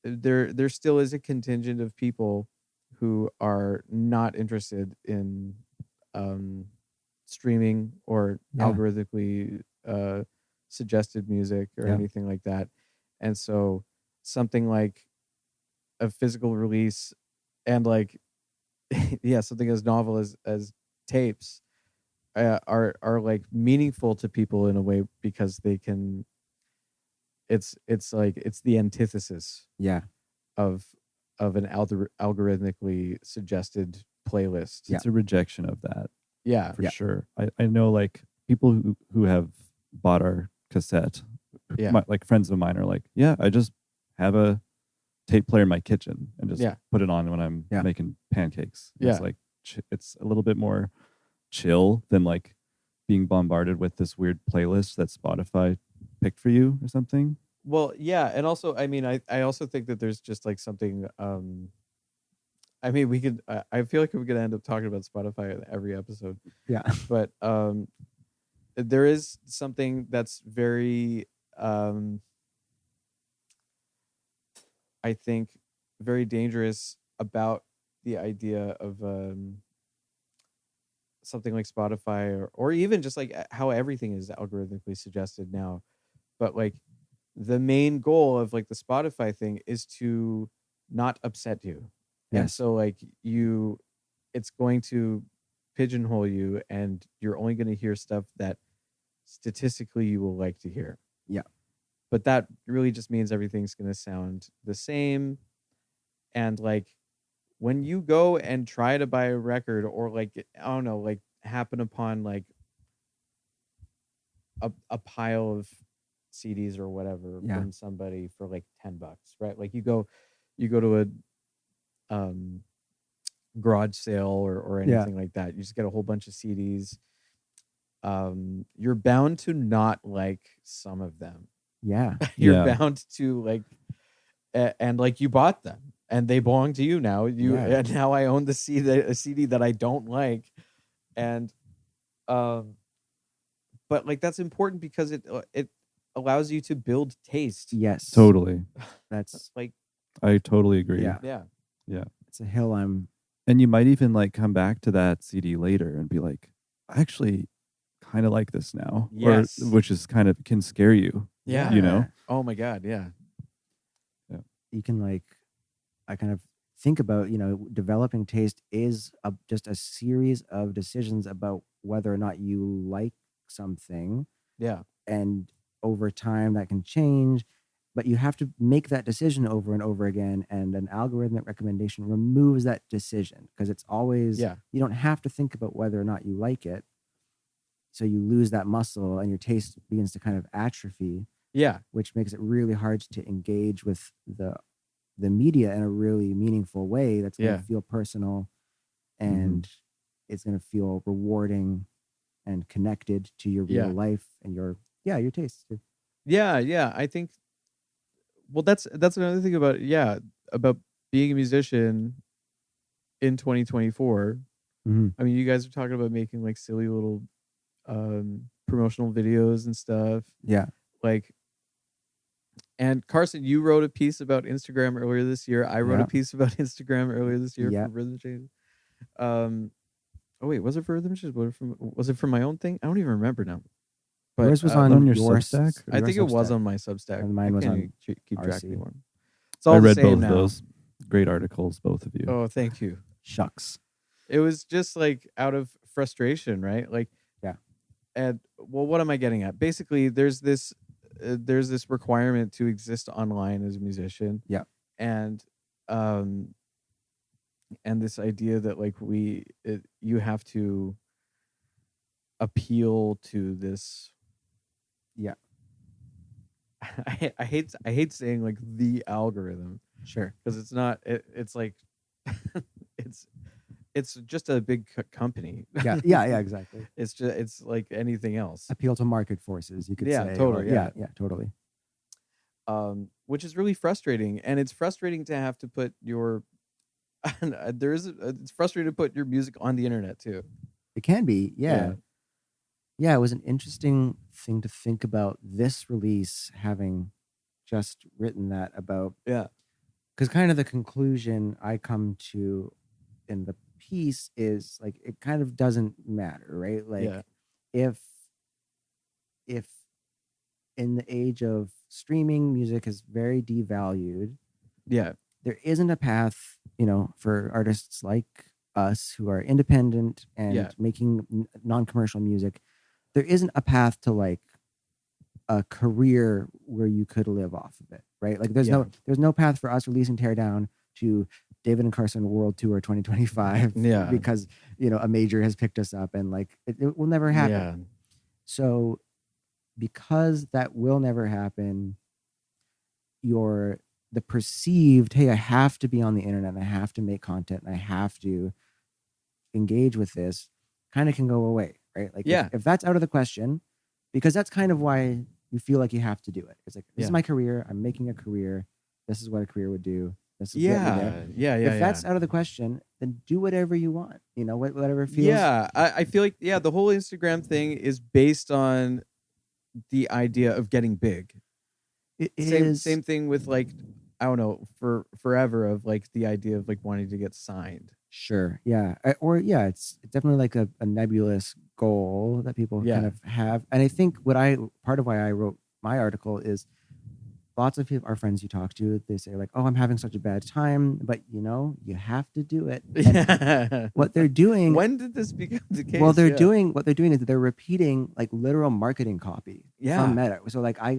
[SPEAKER 2] there still is a contingent of people who are not interested in streaming or
[SPEAKER 3] Yeah.
[SPEAKER 2] algorithmically suggested music or
[SPEAKER 3] Yeah.
[SPEAKER 2] anything like that. And so something like a physical release and like something as novel as tapes are like meaningful to people in a way because they can it's the antithesis
[SPEAKER 3] Yeah.
[SPEAKER 2] of an algorithmically suggested playlist.
[SPEAKER 4] It's a rejection of that
[SPEAKER 2] Yeah.
[SPEAKER 4] for sure. I know like people who have bought our cassette,
[SPEAKER 2] Yeah.
[SPEAKER 4] like friends of mine are like, yeah, I just have a tape player in my kitchen and just put it on when I'm
[SPEAKER 3] Yeah.
[SPEAKER 4] making pancakes.
[SPEAKER 2] Yeah.
[SPEAKER 4] It's like it's a little bit more chill than like being bombarded with this weird playlist that Spotify picked for you or something.
[SPEAKER 2] Well, yeah, and also, I mean, I also think that there's just like something. I mean, we could. I feel like we're gonna end up talking about Spotify in every episode.
[SPEAKER 3] Yeah.
[SPEAKER 2] But there is something that's very, I think, very dangerous about the idea of something like Spotify or even just like how everything is algorithmically suggested now. But like the main goal of like the Spotify thing is to not upset you. And
[SPEAKER 3] Yes.
[SPEAKER 2] so like it's going to pigeonhole you and you're only going to hear stuff that statistically you will like to hear.
[SPEAKER 3] Yeah.
[SPEAKER 2] But that really just means everything's going to sound the same. And like when you go and try to buy a record or like, I don't know, like happen upon like a pile of CDs or whatever
[SPEAKER 3] Yeah.
[SPEAKER 2] from somebody for like $10, right? Like you go to a garage sale or anything like that. You just get a whole bunch of CDs. You're bound to not like some of them.
[SPEAKER 3] Yeah.
[SPEAKER 2] You're bound to like, and like you bought them and they belong to you now. And now I own a CD that I don't like, and but like that's important because allows you to build taste.
[SPEAKER 3] Yes,
[SPEAKER 4] Totally.
[SPEAKER 3] That's
[SPEAKER 2] Like,
[SPEAKER 4] I totally agree.
[SPEAKER 3] Yeah.
[SPEAKER 2] yeah.
[SPEAKER 3] it's a hill I'm.
[SPEAKER 4] And you might even like come back to that CD later and be like, I actually kind of like this now.
[SPEAKER 2] Yes.
[SPEAKER 4] Or, which is kind of can scare you.
[SPEAKER 2] Yeah.
[SPEAKER 4] You know?
[SPEAKER 2] Oh my God. Yeah.
[SPEAKER 3] You can like, I kind of think about, developing taste is just a series of decisions about whether or not you like something,
[SPEAKER 2] Yeah.
[SPEAKER 3] and over time that can change, but you have to make that decision over and over again, and an algorithmic recommendation removes that decision because it's always,
[SPEAKER 2] Yeah.
[SPEAKER 3] you don't have to think about whether or not you like it, so you lose that muscle and your taste begins to kind of atrophy,
[SPEAKER 2] Yeah.
[SPEAKER 3] which makes it really hard to engage with the media in a really meaningful way that's going to feel personal, and it's going to feel rewarding and connected to your real life and your tastes too.
[SPEAKER 2] Yeah. I think, well, that's another thing about being a musician in 2024.
[SPEAKER 3] Mm-hmm.
[SPEAKER 2] I mean, you guys are talking about making like silly little promotional videos and stuff.
[SPEAKER 3] Yeah.
[SPEAKER 2] Like, and Carson, you wrote a piece about Instagram earlier this year. I wrote a piece about Instagram earlier this year for Rhythm Changes. Oh wait, was it for Rhythm Changes? Was it from my own thing? I don't even remember now. But
[SPEAKER 3] yours was on
[SPEAKER 4] your
[SPEAKER 3] your
[SPEAKER 4] Substack?
[SPEAKER 2] I think it was on my Substack.
[SPEAKER 3] And mine was on
[SPEAKER 2] keep track
[SPEAKER 3] RC.
[SPEAKER 2] anymore. It's all
[SPEAKER 4] I
[SPEAKER 2] the
[SPEAKER 4] read
[SPEAKER 2] same
[SPEAKER 4] both
[SPEAKER 2] now.
[SPEAKER 4] of those. Great articles, both of you.
[SPEAKER 2] Oh, thank you.
[SPEAKER 3] Shucks.
[SPEAKER 2] It was just like out of frustration, right? Like, and well, what am I getting at? Basically, there's this requirement to exist online as a musician.
[SPEAKER 3] Yeah.
[SPEAKER 2] And this idea that like you have to appeal to this.
[SPEAKER 3] Yeah.
[SPEAKER 2] I hate saying like the algorithm.
[SPEAKER 3] Sure.
[SPEAKER 2] Because it's not. It's like it's just a big company.
[SPEAKER 3] Yeah, exactly.
[SPEAKER 2] It's like anything else.
[SPEAKER 3] Appeal to market forces, you could say.
[SPEAKER 2] Totally.
[SPEAKER 3] Yeah, totally.
[SPEAKER 2] Which is really frustrating, and it's frustrating to have to put your it's frustrating to put your music on the internet too.
[SPEAKER 3] It can be, yeah. It was an interesting thing to think about this release, having just written that about.
[SPEAKER 2] Yeah.
[SPEAKER 3] Because kind of the conclusion I come to in the piece is like, it kind of doesn't matter, right? Like, if in the age of streaming, music is very devalued.
[SPEAKER 2] Yeah.
[SPEAKER 3] There isn't a path, for artists like us who are independent and making non-commercial music. There isn't a path to like a career where you could live off of it, right? Like there's no path for us releasing Teardown to David and Carson World Tour 2025 because a major has picked us up, and like it will never happen.
[SPEAKER 2] Yeah.
[SPEAKER 3] So because that will never happen, the perceived, hey, I have to be on the internet and I have to make content and I have to engage with this, kind of can go away, right? Like if that's out of the question, because that's kind of why you feel like you have to do it. It's like, this is my career. I'm making a career. This is what a career would do. This is If that's out of the question, then do whatever you want. Whatever feels.
[SPEAKER 2] Yeah, I feel like the whole Instagram thing is based on the idea of getting big. Same thing with like, I don't know, for forever of like the idea of like wanting to get signed.
[SPEAKER 3] Sure. Yeah. It's definitely like a nebulous goal that people kind of have. And I think part of why I wrote my article is lots of people, our friends you talk to, they say like, oh, I'm having such a bad time, but you have to do it. And what they're doing.
[SPEAKER 2] When did this become the case?
[SPEAKER 3] Well, what they're doing is they're repeating like literal marketing copy from Meta. So like I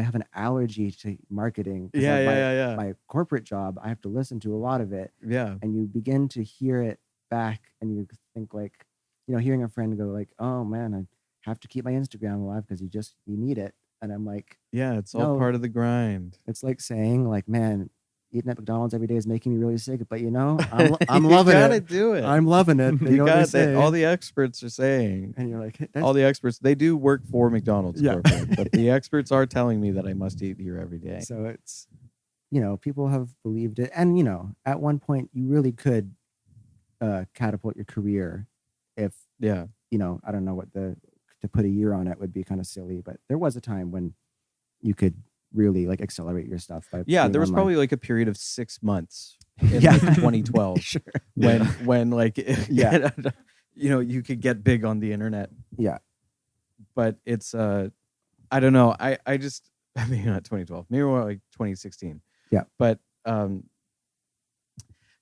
[SPEAKER 3] have an allergy to marketing. My corporate job, I have to listen to a lot of it.
[SPEAKER 2] Yeah.
[SPEAKER 3] And you begin to hear it back and you think like, hearing a friend go like, oh man, I have to keep my Instagram alive because you need it. And I'm like,
[SPEAKER 2] it's all part of the grind.
[SPEAKER 3] It's like saying like, man, eating at McDonald's every day is making me really sick, but I'm loving it.
[SPEAKER 2] You gotta do it.
[SPEAKER 3] I'm loving it.
[SPEAKER 2] You got that. All the experts are saying,
[SPEAKER 3] and you're like,
[SPEAKER 2] all the experts, they do work for McDonald's corporate, but the experts are telling me that I must eat here every day.
[SPEAKER 3] So it's, people have believed it, and at one point you really could catapult your career if I don't know what the to put a year on it would be kind of silly. But there was a time when you could really like accelerate your stuff by
[SPEAKER 2] Yeah,
[SPEAKER 3] being
[SPEAKER 2] there was
[SPEAKER 3] online.
[SPEAKER 2] probably like a period of 6 months in
[SPEAKER 3] Yeah.
[SPEAKER 2] like 2012
[SPEAKER 3] Sure.
[SPEAKER 2] when like
[SPEAKER 3] Yeah.
[SPEAKER 2] you could get big on the internet.
[SPEAKER 3] Yeah.
[SPEAKER 2] But it's I don't know. I just maybe not 2012, maybe more like 2016.
[SPEAKER 3] Yeah.
[SPEAKER 2] But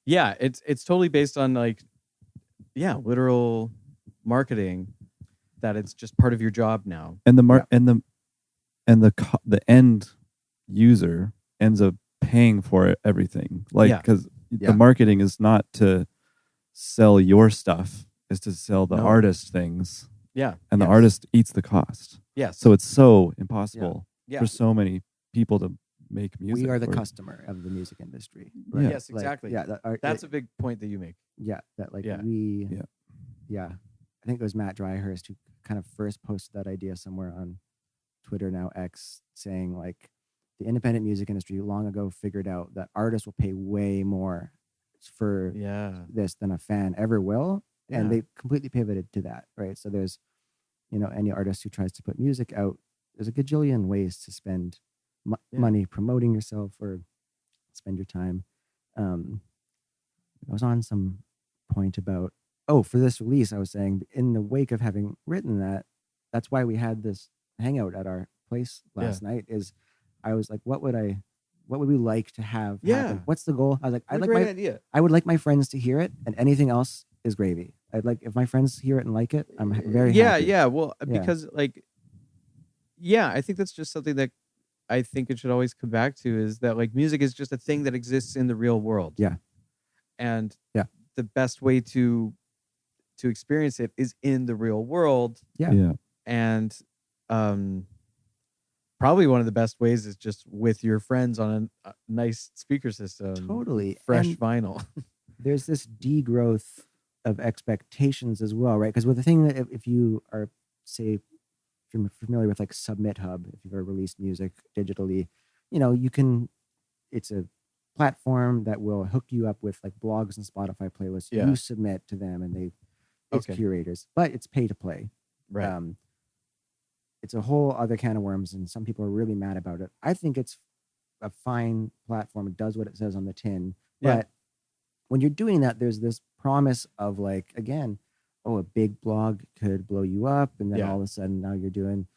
[SPEAKER 2] yeah, it's totally based on like literal marketing, that it's just part of your job now.
[SPEAKER 4] And the the end user ends up paying for everything, like, because
[SPEAKER 3] Yeah.
[SPEAKER 4] the marketing is not to sell your stuff, is to sell the
[SPEAKER 2] No.
[SPEAKER 4] artist things,
[SPEAKER 2] Yeah.
[SPEAKER 4] and the
[SPEAKER 2] Yes.
[SPEAKER 4] artist eats the cost.
[SPEAKER 2] Yes.
[SPEAKER 4] So it's so impossible
[SPEAKER 2] Yeah.
[SPEAKER 4] for so many people to make music.
[SPEAKER 3] We are the
[SPEAKER 4] or-
[SPEAKER 3] customer of the music industry.
[SPEAKER 4] Yeah.
[SPEAKER 2] Yes,
[SPEAKER 3] Like,
[SPEAKER 2] exactly.
[SPEAKER 3] yeah,
[SPEAKER 2] That's a big point that you make.
[SPEAKER 3] that like
[SPEAKER 2] Yeah.
[SPEAKER 3] I think it was Matt Dryhurst who kind of first posted that idea somewhere on Twitter, now X, saying like the independent music industry long ago figured out that artists will pay way more for
[SPEAKER 2] Yeah.
[SPEAKER 3] this than a fan ever will, and
[SPEAKER 2] Yeah.
[SPEAKER 3] they completely pivoted to that, right? So there's, any artist who tries to put music out, there's a gajillion ways to spend
[SPEAKER 2] Yeah.
[SPEAKER 3] money promoting yourself or spend your time. I was on some point about, for this release, I was saying in the wake of having written that, that's why we had this hangout at our place last night, is I was like, what would we like to have happen? What's the goal? I was like,
[SPEAKER 2] What a great idea.
[SPEAKER 3] I would like my friends to hear it, and anything else is gravy. I'd like, if my friends hear it and like it, I'm very happy.
[SPEAKER 2] Yeah. Well,
[SPEAKER 3] Yeah.
[SPEAKER 2] because like, I think that's just something that I think it should always come back to, is that like music is just a thing that exists in the real world.
[SPEAKER 3] Yeah.
[SPEAKER 2] And
[SPEAKER 3] Yeah.
[SPEAKER 2] the best way to experience it is in the real world.
[SPEAKER 3] Yeah.
[SPEAKER 2] And probably one of the best ways is just with your friends on a nice speaker system.
[SPEAKER 3] Totally.
[SPEAKER 2] Fresh
[SPEAKER 3] And
[SPEAKER 2] vinyl.
[SPEAKER 3] there's this degrowth of expectations as well, right? Because with the thing that if you are, say, if you're familiar with like Submit Hub, if you've ever released music digitally, it's a platform that will hook you up with like blogs and Spotify playlists.
[SPEAKER 2] Yeah.
[SPEAKER 3] You submit to them, and it's
[SPEAKER 2] Okay.
[SPEAKER 3] curators, but it's pay to play.
[SPEAKER 2] Right.
[SPEAKER 3] It's a whole other can of worms, and some people are really mad about it. I think it's a fine platform. It does what it says on the tin.
[SPEAKER 2] Yeah.
[SPEAKER 3] But when you're doing that, there's this promise of like, again, a big blog could blow you up, and then
[SPEAKER 2] Yeah.
[SPEAKER 3] all of a sudden now you're doing,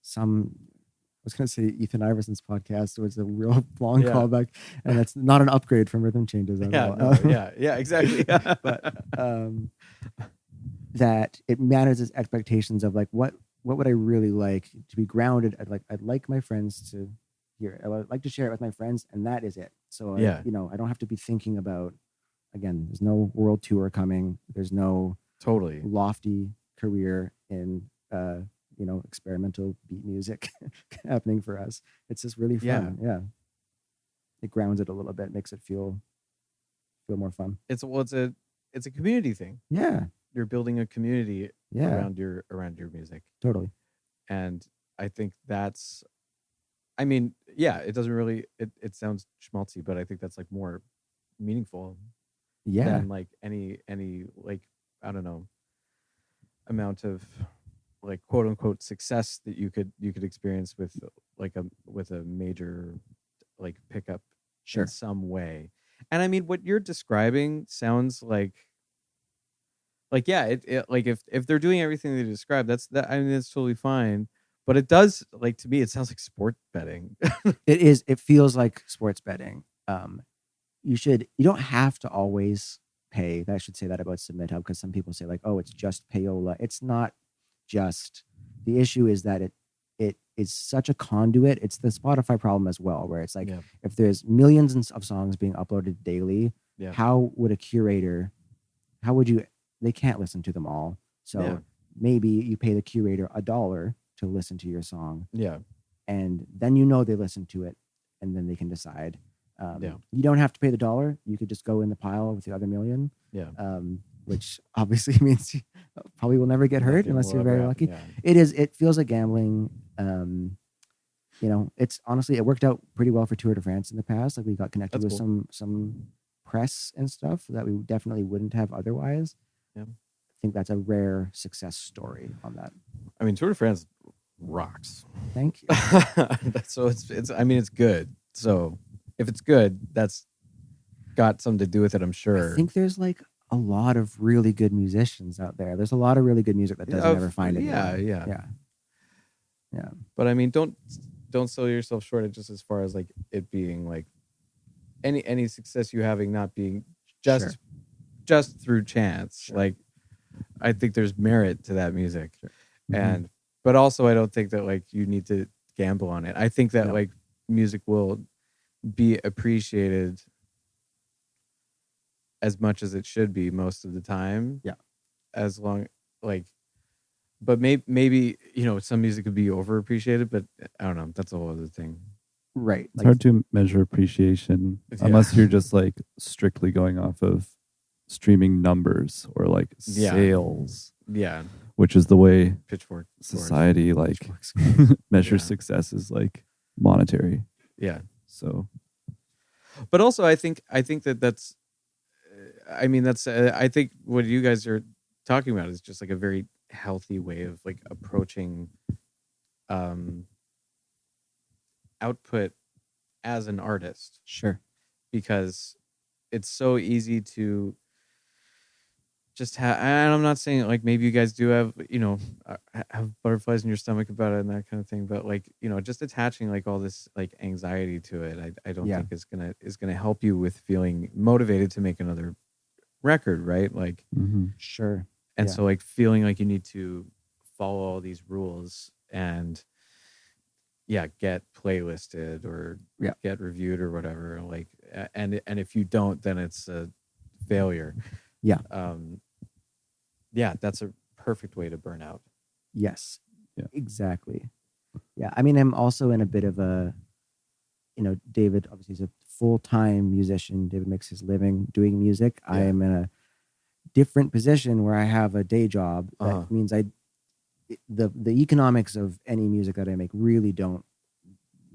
[SPEAKER 3] some. I was going to say Ethan Iverson's podcast was a real long
[SPEAKER 2] Yeah.
[SPEAKER 3] callback, and that's not an upgrade from Rhythm Changes at
[SPEAKER 2] Yeah.
[SPEAKER 3] all.
[SPEAKER 2] No, yeah. Exactly.
[SPEAKER 3] But that it manages expectations of like what would I really like to be grounded. I'd like my friends to hear it. I'd like to share it with my friends, and that is it. So
[SPEAKER 2] Yeah.
[SPEAKER 3] I don't have to be thinking about, again, there's no world tour coming. There's no
[SPEAKER 2] Totally.
[SPEAKER 3] lofty career in experimental beat music happening for us. It's just really fun. Yeah. It grounds it a little bit, makes it feel more fun.
[SPEAKER 2] It's a community thing.
[SPEAKER 3] Yeah.
[SPEAKER 2] You're building a community
[SPEAKER 3] Yeah.
[SPEAKER 2] around your music.
[SPEAKER 3] Totally.
[SPEAKER 2] And I think that's, it doesn't really, it sounds schmaltzy, but I think that's like more meaningful
[SPEAKER 3] Yeah.
[SPEAKER 2] than like any like, I don't know, amount of like quote unquote success that you could experience with a major like pickup
[SPEAKER 3] Sure.
[SPEAKER 2] in some way. And what you're describing sounds like it like if they're doing everything they described, that's totally fine. But it does, like, to me, it sounds like sport betting.
[SPEAKER 3] It is. It feels like sports betting. You don't have to always pay. I should say that about Submit Hub, because some people say like, oh, it's just payola. It's not just. The issue is that it is such a conduit. It's the Spotify problem as well, where it's like,
[SPEAKER 2] Yeah.
[SPEAKER 3] if there's millions of songs being uploaded daily,
[SPEAKER 2] Yeah.
[SPEAKER 3] how would a curator, they can't listen to them all. So
[SPEAKER 2] Yeah.
[SPEAKER 3] maybe you pay the curator $1 to listen to your song,
[SPEAKER 2] Yeah.
[SPEAKER 3] and then they listen to it, and then they can decide.
[SPEAKER 2] Yeah.
[SPEAKER 3] You don't have to pay the $1. You could just go in the pile with the other million,
[SPEAKER 2] Yeah.
[SPEAKER 3] which obviously means you probably will never get hurt
[SPEAKER 2] Nothing
[SPEAKER 3] unless
[SPEAKER 2] will
[SPEAKER 3] you're very
[SPEAKER 2] ever
[SPEAKER 3] lucky.
[SPEAKER 2] happen,
[SPEAKER 3] It feels like gambling. It's honestly, it worked out pretty well for Tour de France in the past. Like, we got connected
[SPEAKER 2] That's
[SPEAKER 3] with some press and stuff that we definitely wouldn't have otherwise.
[SPEAKER 2] Yeah.
[SPEAKER 3] think that's a rare success story on that.
[SPEAKER 2] I mean, Tour de France rocks.
[SPEAKER 3] Thank you.
[SPEAKER 2] So it's. I mean, it's good. So if it's good, that's got something to do with it, I'm sure.
[SPEAKER 3] I think there's like a lot of really good musicians out there. There's a lot of really good music that doesn't ever find it.
[SPEAKER 2] Yeah. But I mean, don't sell yourself short just as far as like it being like any success you having not being just through chance.
[SPEAKER 3] Sure.
[SPEAKER 2] Like, I think there's merit to that music,
[SPEAKER 3] Mm-hmm.
[SPEAKER 2] but also I don't think that like you need to gamble on it. I think that like music will be appreciated as much as it should be most of the time.
[SPEAKER 3] Yeah.
[SPEAKER 2] As long like, but maybe some music could be overappreciated, but I don't know. That's a whole other thing.
[SPEAKER 3] Right.
[SPEAKER 4] It's hard to measure appreciation unless you're just like strictly going off of streaming numbers or like sales.
[SPEAKER 2] Yeah.
[SPEAKER 4] Which is the way
[SPEAKER 2] Pitchfork
[SPEAKER 4] society like measures success is like monetary.
[SPEAKER 2] Yeah.
[SPEAKER 4] So,
[SPEAKER 2] but also I think that's. I mean, that's. I think what you guys are talking about is just like a very healthy way of like approaching output as an artist.
[SPEAKER 3] Sure.
[SPEAKER 2] Because it's so easy to just have, and I'm not saying like maybe you guys do have have butterflies in your stomach about it and that kind of thing, but like just attaching like all this like anxiety to it, I don't think is gonna help you with feeling motivated to make another record, right? Like
[SPEAKER 3] sure.
[SPEAKER 2] And so like feeling like you need to follow all these rules and get playlisted or get reviewed or whatever, like and if you don't, then it's a failure. That's a perfect way to burn out.
[SPEAKER 3] Yes. Exactly. I mean, I'm also in a bit of a David obviously is a full-time musician. David makes his living doing music. I am in a different position where I have a day job. That means the economics of any music that I make really don't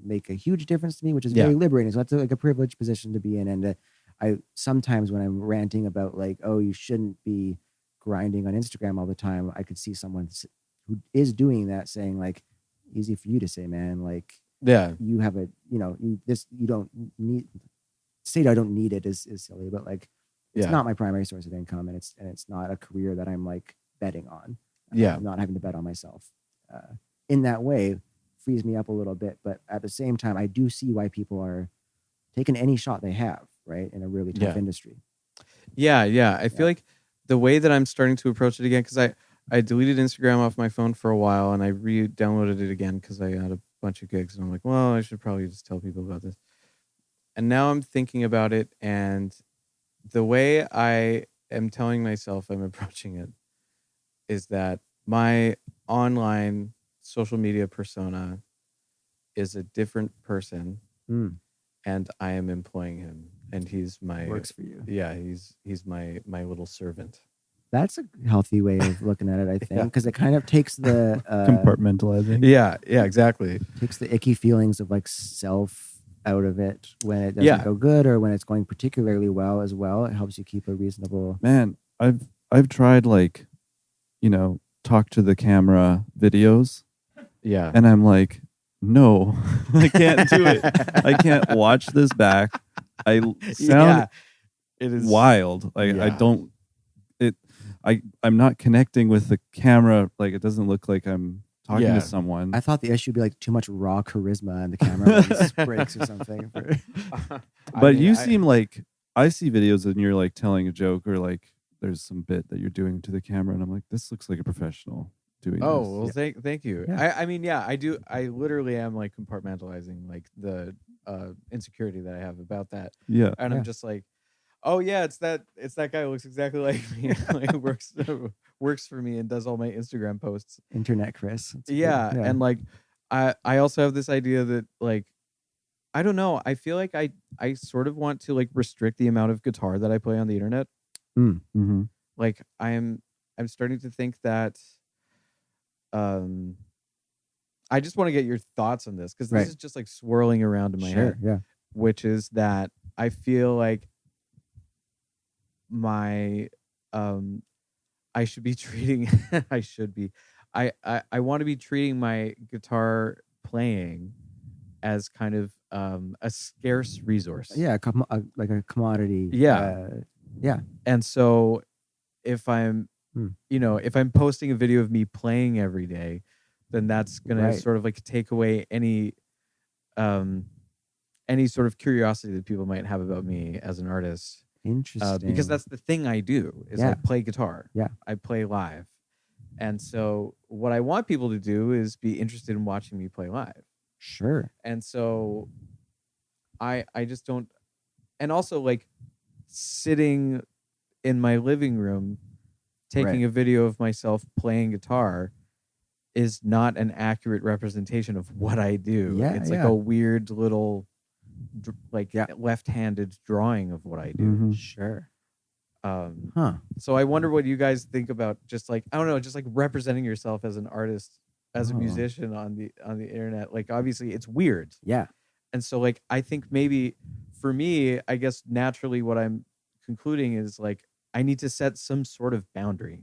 [SPEAKER 3] make a huge difference to me, which is very liberating. So that's like a privileged position to be in. And I sometimes when I'm ranting about like, oh, you shouldn't be grinding on Instagram all the time, I could see someone who is doing that saying like, easy for you to say, man. Like, you have a, you don't need, say I don't need it is silly, but like, it's not my primary source of income, and it's not a career that I'm like betting on. I'm not having to bet on myself. In that way, frees me up a little bit, but at the same time, I do see why people are taking any shot they have, right, in a really tough industry.
[SPEAKER 2] I feel like the way that I'm starting to approach it again, because I deleted Instagram off my phone for a while, and I re-downloaded it again because I had a bunch of gigs, and I'm like, well, I should probably just tell people about this. And now I'm thinking about it, and the way I am telling myself I'm approaching it is that my online social media persona is a different person, and I am employing him, and he's my
[SPEAKER 3] works for you.
[SPEAKER 2] He's my little servant.
[SPEAKER 3] That's a healthy way of looking at it, I think, because it kind of takes the
[SPEAKER 4] compartmentalizing.
[SPEAKER 2] Yeah, exactly.
[SPEAKER 3] Takes the icky feelings of like self out of it when it doesn't go good, or when it's going particularly well as well. It helps you keep a reasonable.
[SPEAKER 4] Man, I've tried like, talk to the camera videos.
[SPEAKER 2] Yeah.
[SPEAKER 4] And I'm like, no, I can't do it. I can't watch this back. I sound
[SPEAKER 2] it is
[SPEAKER 4] wild. I don't. I'm not connecting with the camera. Like, it doesn't look like I'm talking to someone.
[SPEAKER 3] I thought the issue would be like too much raw charisma and the camera breaks or something.
[SPEAKER 4] But you seem like, I see videos and you're like telling a joke, or like there's some bit that you're doing to the camera, and I'm like, this looks like a professional doing this.
[SPEAKER 2] Well, thank you. I mean, I do. I literally am like compartmentalizing like the insecurity that I have about that.
[SPEAKER 4] Yeah.
[SPEAKER 2] And I'm just like, oh yeah, it's that guy who looks exactly like me. Like works for me and does all my Instagram posts.
[SPEAKER 3] Internet Chris.
[SPEAKER 2] And like I also have this idea that like, I don't know, I feel like I sort of want to like restrict the amount of guitar that I play on the internet.
[SPEAKER 4] Mm-hmm.
[SPEAKER 2] Like I'm starting to think that I just want to get your thoughts on this, because this is just like swirling around in my head.
[SPEAKER 3] Yeah.
[SPEAKER 2] Which is that I feel like my I should be treating I should be I want to be treating my guitar playing as kind of a scarce resource.
[SPEAKER 3] Yeah, like a commodity.
[SPEAKER 2] Yeah.
[SPEAKER 3] Yeah.
[SPEAKER 2] And so if I'm
[SPEAKER 3] Hmm.
[SPEAKER 2] if I'm posting a video of me playing every day, then that's gonna
[SPEAKER 3] Right.
[SPEAKER 2] sort of like take away any sort of curiosity that people might have about me as an artist.
[SPEAKER 3] Interesting.
[SPEAKER 2] Because that's the thing I do is
[SPEAKER 3] Yeah.
[SPEAKER 2] I play guitar.
[SPEAKER 3] Yeah.
[SPEAKER 2] I play live. And so what I want people to do is be interested in watching me play live.
[SPEAKER 3] Sure.
[SPEAKER 2] And so I just don't, and also like sitting in my living room taking
[SPEAKER 3] Right.
[SPEAKER 2] a video of myself playing guitar is not an accurate representation of what I do.
[SPEAKER 3] Yeah,
[SPEAKER 2] It's like
[SPEAKER 3] yeah.
[SPEAKER 2] a weird little
[SPEAKER 3] Yeah.
[SPEAKER 2] left-handed drawing of what I do.
[SPEAKER 3] Mhm.
[SPEAKER 2] Sure.
[SPEAKER 3] Huh.
[SPEAKER 2] So I wonder what you guys think about just like, I don't know, just like representing yourself as an artist, as a
[SPEAKER 3] Oh.
[SPEAKER 2] musician on the internet. Like obviously it's weird.
[SPEAKER 3] Yeah.
[SPEAKER 2] And so like I think maybe for me, I guess naturally what I'm concluding is like I need to set some sort of boundary.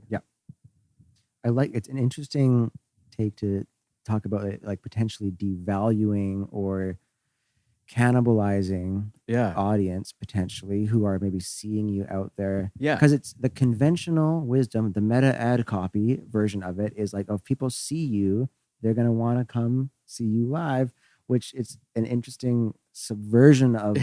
[SPEAKER 3] It's an interesting take to talk about it, like potentially devaluing or cannibalizing
[SPEAKER 2] Yeah.
[SPEAKER 3] audience potentially who are maybe seeing you out there.
[SPEAKER 2] Yeah.
[SPEAKER 3] Because it's the conventional wisdom, the meta ad copy version of it is like, oh, if people see you, they're going to want to come see you live, which it's an interesting subversion of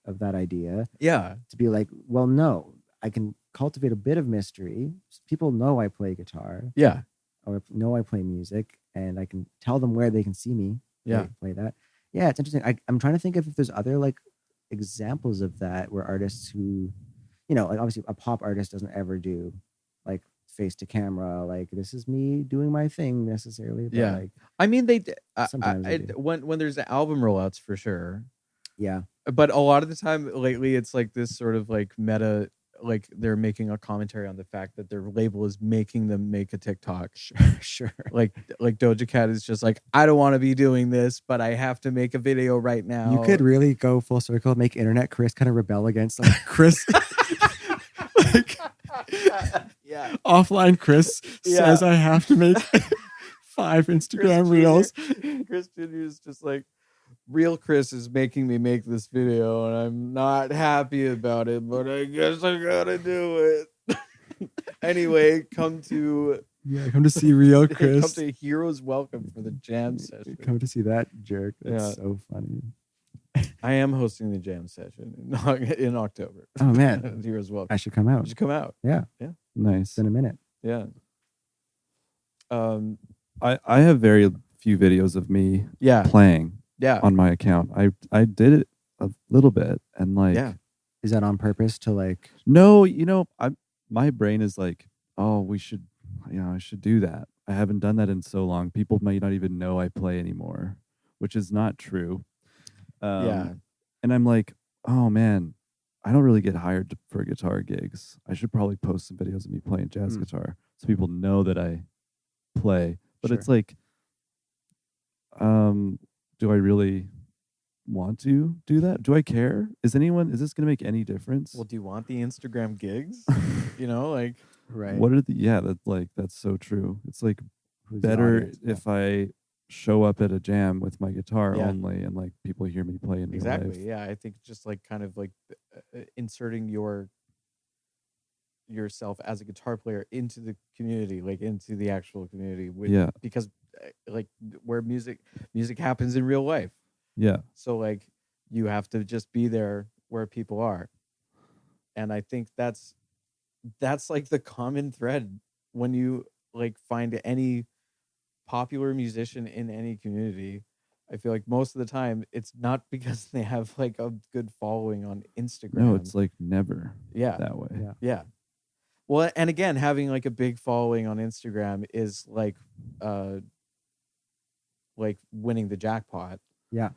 [SPEAKER 3] of that idea
[SPEAKER 2] Yeah.
[SPEAKER 3] to be like, well, no, I can cultivate a bit of mystery. People know I play guitar
[SPEAKER 2] Yeah.
[SPEAKER 3] or know I play music, and I can tell them where they can see me
[SPEAKER 2] Yeah.
[SPEAKER 3] play that. Yeah, it's interesting. I'm trying to think if there's other like examples of that where artists who, like obviously a pop artist doesn't ever do like face to camera, like this is me doing my thing necessarily. But
[SPEAKER 2] Yeah.
[SPEAKER 3] like,
[SPEAKER 2] I mean they
[SPEAKER 3] Sometimes they do.
[SPEAKER 2] when there's album rollouts for sure.
[SPEAKER 3] yeah,
[SPEAKER 2] But a lot of the time lately it's like this sort of like meta, like they're making a commentary on the fact that their label is making them make a TikTok.
[SPEAKER 3] sure.
[SPEAKER 2] Like Doja Cat is just like, I don't want to be doing this, but I have to make a video right now.
[SPEAKER 3] You could really go full circle, make internet Chris kind of rebel against like Chris. Like
[SPEAKER 2] yeah.
[SPEAKER 3] offline Chris
[SPEAKER 2] Yeah.
[SPEAKER 3] says I have to make 5 Instagram reels.
[SPEAKER 2] Chris Jr. is just like, real Chris is making me make this video and I'm not happy about it, but I guess I gotta do it. Anyway, come to
[SPEAKER 3] Come to see real Chris.
[SPEAKER 2] come to Heroes Welcome for the jam session.
[SPEAKER 3] Come to see that jerk. That's
[SPEAKER 2] Yeah.
[SPEAKER 3] so funny.
[SPEAKER 2] I am hosting the jam session in October.
[SPEAKER 3] Oh man,
[SPEAKER 2] Heroes Welcome.
[SPEAKER 3] I should come
[SPEAKER 2] You
[SPEAKER 3] out.
[SPEAKER 2] should come out.
[SPEAKER 4] Nice.
[SPEAKER 3] It's in a minute.
[SPEAKER 2] Yeah.
[SPEAKER 4] I have very few videos of me
[SPEAKER 2] Yeah.
[SPEAKER 4] playing
[SPEAKER 2] Yeah.
[SPEAKER 4] on my account. I did it a little bit and like
[SPEAKER 2] Yeah.
[SPEAKER 3] Is that on purpose to like?
[SPEAKER 4] no, my brain is like, oh, I should do that. I haven't done that in so long. People might not even know I play anymore, which is not true.
[SPEAKER 2] Yeah.
[SPEAKER 4] And I'm like, oh man, I don't really get hired for guitar gigs. I should probably post some videos of me playing jazz guitar so people know that I play. But
[SPEAKER 3] Sure.
[SPEAKER 4] it's like, do I really want to do that? Do I care? Is this going to make any difference?
[SPEAKER 2] Well, do you want the Instagram gigs? Like
[SPEAKER 3] Right.
[SPEAKER 4] What are that's so true. It's like
[SPEAKER 3] Who's the
[SPEAKER 4] better
[SPEAKER 3] audience? Yeah.
[SPEAKER 4] if I show up at a jam with my guitar
[SPEAKER 2] Yeah.
[SPEAKER 4] only and like people hear me play in real
[SPEAKER 2] exactly.
[SPEAKER 4] life.
[SPEAKER 2] Yeah, I think just like kind of like inserting yourself as a guitar player into the community, like into the actual community.
[SPEAKER 4] Yeah.
[SPEAKER 2] Because like where music happens in real life.
[SPEAKER 4] Yeah.
[SPEAKER 2] So like you have to just be there where people are. And I think that's like the common thread when you like find any popular musician in any community. I feel like most of the time it's not because they have like a good following on Instagram.
[SPEAKER 4] No, it's like never
[SPEAKER 2] yeah.
[SPEAKER 4] that way.
[SPEAKER 3] Yeah.
[SPEAKER 2] Yeah. Well, and again, having like a big following on Instagram is like winning the jackpot.
[SPEAKER 3] Yeah.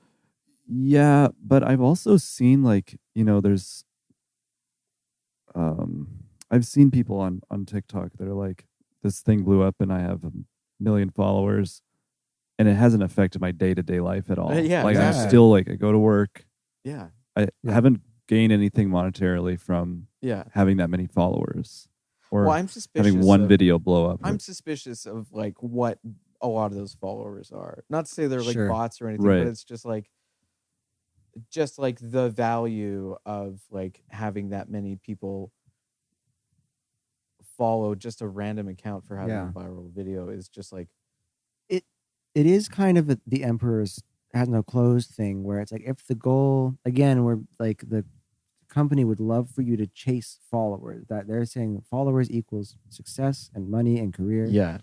[SPEAKER 4] Yeah, but I've also seen like, there's I've seen people on TikTok that are like, this thing blew up and I have 1 million followers and it hasn't affected my day-to-day life at all.
[SPEAKER 2] Yeah,
[SPEAKER 4] like
[SPEAKER 2] exactly.
[SPEAKER 4] I'm still like, I go to work.
[SPEAKER 2] Yeah.
[SPEAKER 4] I haven't gained anything monetarily from
[SPEAKER 2] Yeah.
[SPEAKER 4] having that many followers. or
[SPEAKER 2] Well, I'm suspicious
[SPEAKER 4] having one
[SPEAKER 2] of,
[SPEAKER 4] video blow up.
[SPEAKER 2] I'm suspicious of like what a lot of those followers are. Not to say they're like
[SPEAKER 3] Sure.
[SPEAKER 2] bots or anything,
[SPEAKER 4] Right.
[SPEAKER 2] but it's just like the value of like having that many people follow just a random account for having a viral video is just like
[SPEAKER 3] it is kind of the emperor's has no clothes thing, where it's like, if the goal, again, where like the company would love for you to chase followers, that they're saying followers equals success and money and career.
[SPEAKER 2] yeah.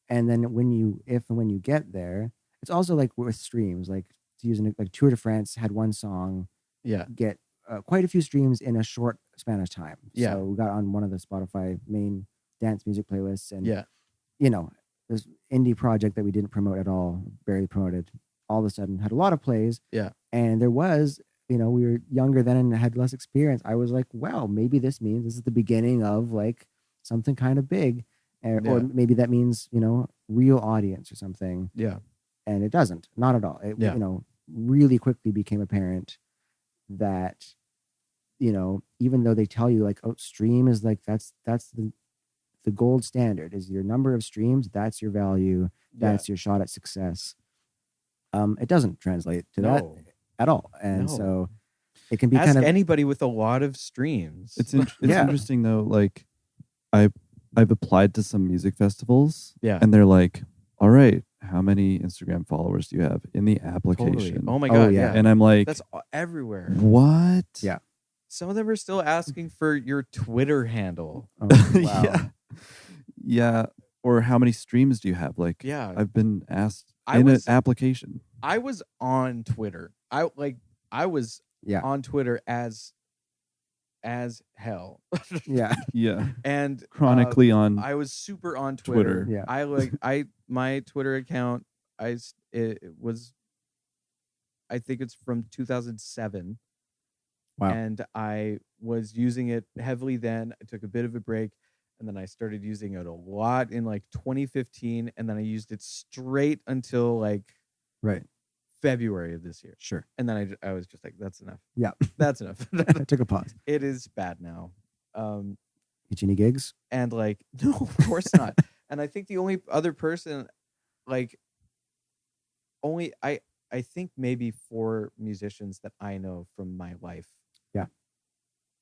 [SPEAKER 3] And then when you get there, it's also like with streams, like using like Tour de France had one song
[SPEAKER 2] Yeah.
[SPEAKER 3] get quite a few streams in a short span of time.
[SPEAKER 2] Yeah.
[SPEAKER 3] So we got on one of the Spotify main dance music playlists, and
[SPEAKER 2] Yeah.
[SPEAKER 3] you know, this indie project that we didn't promote at all, barely promoted, all of a sudden had a lot of plays.
[SPEAKER 2] Yeah.
[SPEAKER 3] And there was, we were younger then and had less experience. I was like, well, maybe this means this is the beginning of like something kind of big. Or maybe that means, real audience or something.
[SPEAKER 2] Yeah.
[SPEAKER 3] And it doesn't, not at all. It, really quickly became apparent that, even though they tell you like, oh, stream is like, that's the gold standard is your number of streams. That's your value. That's your shot at success. It doesn't translate to that at all. And so it can be
[SPEAKER 2] Ask
[SPEAKER 3] kind of
[SPEAKER 2] anybody with a lot of streams.
[SPEAKER 4] It's interesting though. Like I've applied to some music festivals.
[SPEAKER 2] Yeah.
[SPEAKER 4] And they're like, all right, how many Instagram followers do you have in the application?
[SPEAKER 2] Totally. Oh my God. Yeah.
[SPEAKER 4] And I'm like,
[SPEAKER 2] that's everywhere.
[SPEAKER 4] What?
[SPEAKER 3] Yeah.
[SPEAKER 2] Some of them are still asking for your Twitter handle.
[SPEAKER 3] Oh, wow.
[SPEAKER 2] Yeah.
[SPEAKER 4] Or how many streams do you have? Like, I've been asked an application.
[SPEAKER 2] I was on Twitter. I was on Twitter as hell.
[SPEAKER 3] Yeah.
[SPEAKER 4] Yeah.
[SPEAKER 2] And
[SPEAKER 4] chronically on
[SPEAKER 2] I was super on Twitter.
[SPEAKER 3] Yeah.
[SPEAKER 2] My Twitter account, I think it's from 2007.
[SPEAKER 3] Wow.
[SPEAKER 2] And I was using it heavily then. I took a bit of a break, and then I started using it a lot in like 2015, and then I used it straight until like February of this year.
[SPEAKER 3] Sure.
[SPEAKER 2] And then I was just like, that's enough.
[SPEAKER 3] Yeah.
[SPEAKER 2] That's enough.
[SPEAKER 3] I took a pause.
[SPEAKER 2] It is bad now.
[SPEAKER 3] Get you any gigs?
[SPEAKER 2] And like, no, of course not. And I think the only other person, like, I think maybe 4 musicians that I know from my life,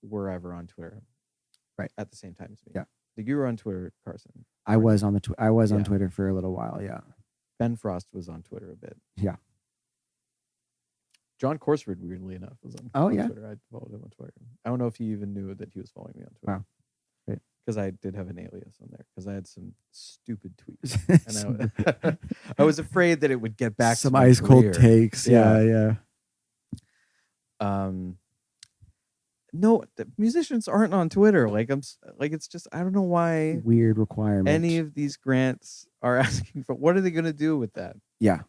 [SPEAKER 2] were ever on Twitter,
[SPEAKER 3] right
[SPEAKER 2] at the same time as me.
[SPEAKER 3] Yeah,
[SPEAKER 2] like you were on Twitter, Carson.
[SPEAKER 3] I was on on Twitter for a little while. Yeah.
[SPEAKER 2] Ben Frost was on Twitter a bit.
[SPEAKER 3] Yeah.
[SPEAKER 2] John Corsford, weirdly enough, was on Twitter. I followed him on Twitter. I don't know if he even knew that he was following me on Twitter.
[SPEAKER 3] Wow. Great.
[SPEAKER 2] Because I did have an alias on there because I had some stupid tweets. And I was afraid that it would get back
[SPEAKER 3] some
[SPEAKER 2] to my
[SPEAKER 3] ice
[SPEAKER 2] career.
[SPEAKER 3] cold takes. Yeah.
[SPEAKER 2] No, the musicians aren't on Twitter. Like it's just, I don't know why
[SPEAKER 3] weird requirement.
[SPEAKER 2] Any of these grants are asking for. What are they going to do with that?
[SPEAKER 3] Yeah.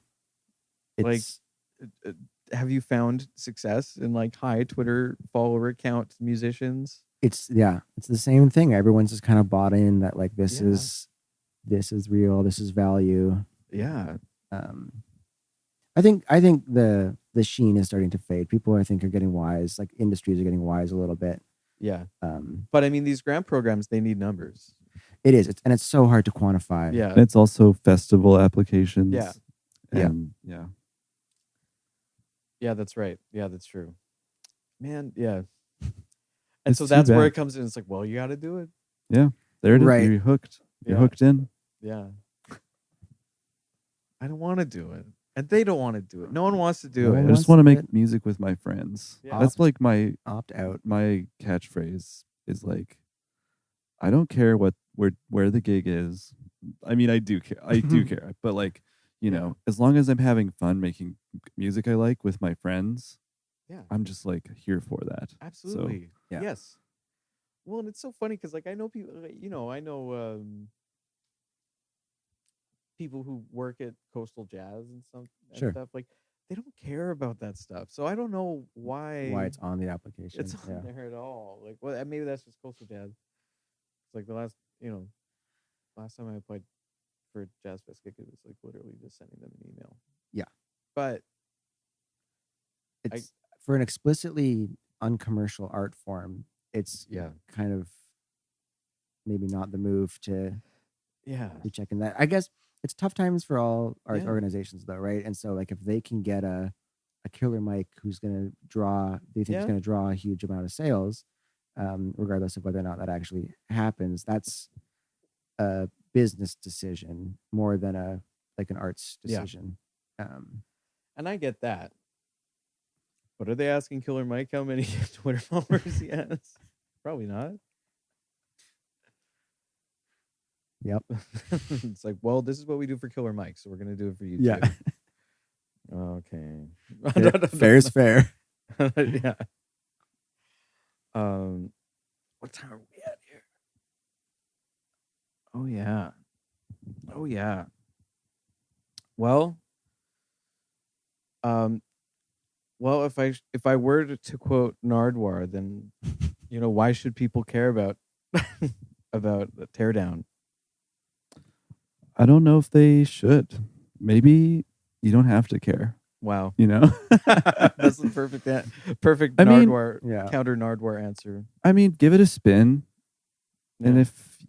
[SPEAKER 2] Have you found success in like high Twitter follower count musicians?
[SPEAKER 3] It's the same thing. Everyone's just kind of bought in that like this is real. This is value.
[SPEAKER 2] Yeah.
[SPEAKER 3] I think the sheen is starting to fade. People, I think, are getting wise. Like industries are getting wise a little bit.
[SPEAKER 2] Yeah. But I mean, these grant programs, they need numbers.
[SPEAKER 3] It is. It's so hard to quantify.
[SPEAKER 2] Yeah.
[SPEAKER 4] And it's also festival applications.
[SPEAKER 2] Yeah.
[SPEAKER 4] Yeah.
[SPEAKER 2] Yeah, that's right. Yeah, that's true. Man, yeah. And
[SPEAKER 4] It's
[SPEAKER 2] so
[SPEAKER 4] too
[SPEAKER 2] that's where
[SPEAKER 4] bad.
[SPEAKER 2] it comes in. It's like, well, you got to do it.
[SPEAKER 4] Yeah. There it is.
[SPEAKER 3] Right.
[SPEAKER 4] You're hooked. You're
[SPEAKER 2] Yeah.
[SPEAKER 4] hooked in.
[SPEAKER 2] Yeah. I don't want to do it. And they don't want to do it. No one wants to do
[SPEAKER 3] No
[SPEAKER 2] it.
[SPEAKER 3] one
[SPEAKER 4] I just want to
[SPEAKER 3] wants
[SPEAKER 4] make
[SPEAKER 3] it.
[SPEAKER 4] music with my friends.
[SPEAKER 2] Yeah.
[SPEAKER 4] That's like my
[SPEAKER 3] Opt out.
[SPEAKER 4] catchphrase is like, I don't care where the gig is. I mean, I do care. I do care. But like, you know, as long as I'm having fun making music I like with my friends, I'm just like here for that.
[SPEAKER 2] Absolutely.
[SPEAKER 3] yeah.
[SPEAKER 2] Yes. Well, and it's so funny because like I know people, people who work at Coastal Jazz and
[SPEAKER 3] Sure.
[SPEAKER 2] stuff. Like they don't care about that stuff. So I don't know why
[SPEAKER 3] It's on the application.
[SPEAKER 2] it's on there at all. Like, well, maybe that's just Coastal Jazz. It's like the last time I applied for a Jazz Fest gig, it was like literally just sending them an email.
[SPEAKER 3] Yeah.
[SPEAKER 2] But
[SPEAKER 3] It's for an explicitly uncommercial art form. It's kind of maybe not the move to
[SPEAKER 2] Yeah.
[SPEAKER 3] be checking that. I guess it's tough times for all arts
[SPEAKER 2] Yeah.
[SPEAKER 3] organizations though, right? And so like if they can get a Killer Mike who's going to draw, they think is going to draw a huge amount of sales, regardless of whether or not that actually happens. That's a business decision more than an arts decision.
[SPEAKER 2] And I get that. But are they asking Killer Mike how many Twitter followers he has? Probably not.
[SPEAKER 3] Yep.
[SPEAKER 2] It's like, well, this is what we do for Killer Mike, so we're gonna do it for you
[SPEAKER 3] Yeah.
[SPEAKER 2] too. Okay.
[SPEAKER 3] Fair's fair.
[SPEAKER 2] Yeah. What time are we at here? Oh yeah. Oh yeah. Well, well, if I were to quote Nardwuar, then why should people care about about the Teardown?
[SPEAKER 4] I don't know if they should. Maybe you don't have to care.
[SPEAKER 2] Wow.
[SPEAKER 4] That's
[SPEAKER 2] the perfect
[SPEAKER 4] I mean,
[SPEAKER 2] Nardwuar counter Nardwuar answer.
[SPEAKER 4] I mean, give it a spin, and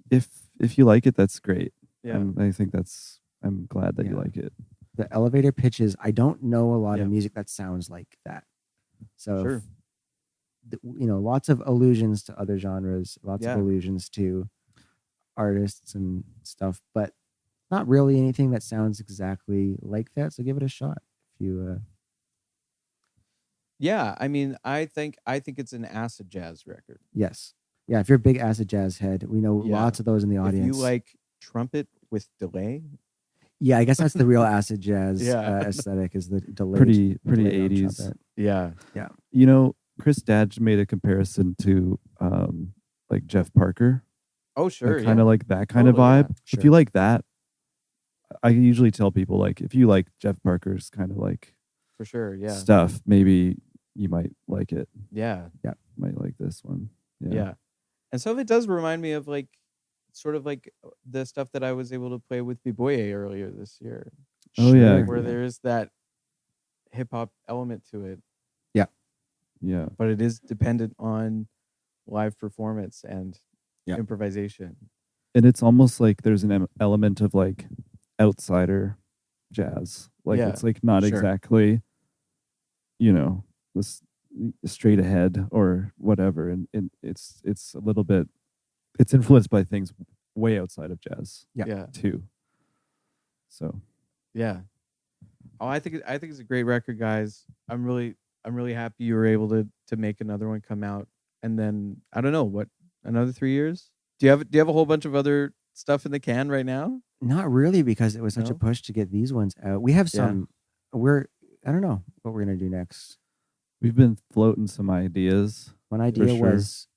[SPEAKER 2] Yeah.
[SPEAKER 4] if you like it, that's great.
[SPEAKER 2] Yeah.
[SPEAKER 4] I think I'm glad that you like it.
[SPEAKER 3] The elevator pitches, I don't know a lot
[SPEAKER 2] Yeah.
[SPEAKER 3] of music that sounds like that. So,
[SPEAKER 2] Sure.
[SPEAKER 3] Lots of allusions to other genres, lots
[SPEAKER 2] Yeah.
[SPEAKER 3] of allusions to artists and stuff, but not really anything that sounds exactly like that. So give it a shot. If you,
[SPEAKER 2] Yeah, I mean, I think it's an acid jazz record.
[SPEAKER 3] yes. Yeah, if you're a big acid jazz head, we know
[SPEAKER 2] Yeah.
[SPEAKER 3] lots of those in the audience.
[SPEAKER 2] If you like trumpet with delay,
[SPEAKER 3] Yeah, I guess that's the real acid jazz
[SPEAKER 2] Yeah.
[SPEAKER 3] aesthetic is the delayed.
[SPEAKER 4] Pretty
[SPEAKER 3] delayed on
[SPEAKER 4] 80s.
[SPEAKER 3] trumpet.
[SPEAKER 2] yeah,
[SPEAKER 4] Chris Dadge made a comparison to like Jeff Parker.
[SPEAKER 2] oh sure,
[SPEAKER 4] Kind of like that kind of
[SPEAKER 2] Totally,
[SPEAKER 4] vibe.
[SPEAKER 2] yeah.
[SPEAKER 4] If
[SPEAKER 3] Sure.
[SPEAKER 4] you like that, I usually tell people like if you like Jeff Parker's kind of like
[SPEAKER 2] for sure, yeah,
[SPEAKER 4] stuff, maybe you might like it.
[SPEAKER 2] yeah,
[SPEAKER 4] Might like this one.
[SPEAKER 2] yeah. And some of it does remind me of like sort of like the stuff that I was able to play with B-Boye earlier this year.
[SPEAKER 4] Oh, yeah.
[SPEAKER 3] Sure.
[SPEAKER 2] Where there is that hip hop element to it,
[SPEAKER 4] Yeah.
[SPEAKER 2] but it is dependent on live performance and
[SPEAKER 3] Yeah.
[SPEAKER 2] improvisation.
[SPEAKER 4] And it's almost like there's an element of like outsider jazz. Like
[SPEAKER 2] Yeah,
[SPEAKER 4] it's like not
[SPEAKER 2] sure.
[SPEAKER 4] exactly, this straight ahead or whatever. And it's a little bit, it's influenced by things way outside of jazz
[SPEAKER 3] Yeah.
[SPEAKER 2] Yeah.
[SPEAKER 4] too. So
[SPEAKER 2] Yeah. Oh, I think it's a great record, guys. I'm really happy you were able to make another one come out. And then I don't know what, another 3 years. Do you have a whole bunch of other stuff in the can right now?
[SPEAKER 3] Not really, because it was such a
[SPEAKER 2] No?
[SPEAKER 3] push to get these ones out. We have
[SPEAKER 2] Yeah.
[SPEAKER 3] some. I don't know what we're gonna do next.
[SPEAKER 4] we've been floating some ideas.
[SPEAKER 3] One idea
[SPEAKER 4] sure.
[SPEAKER 3] was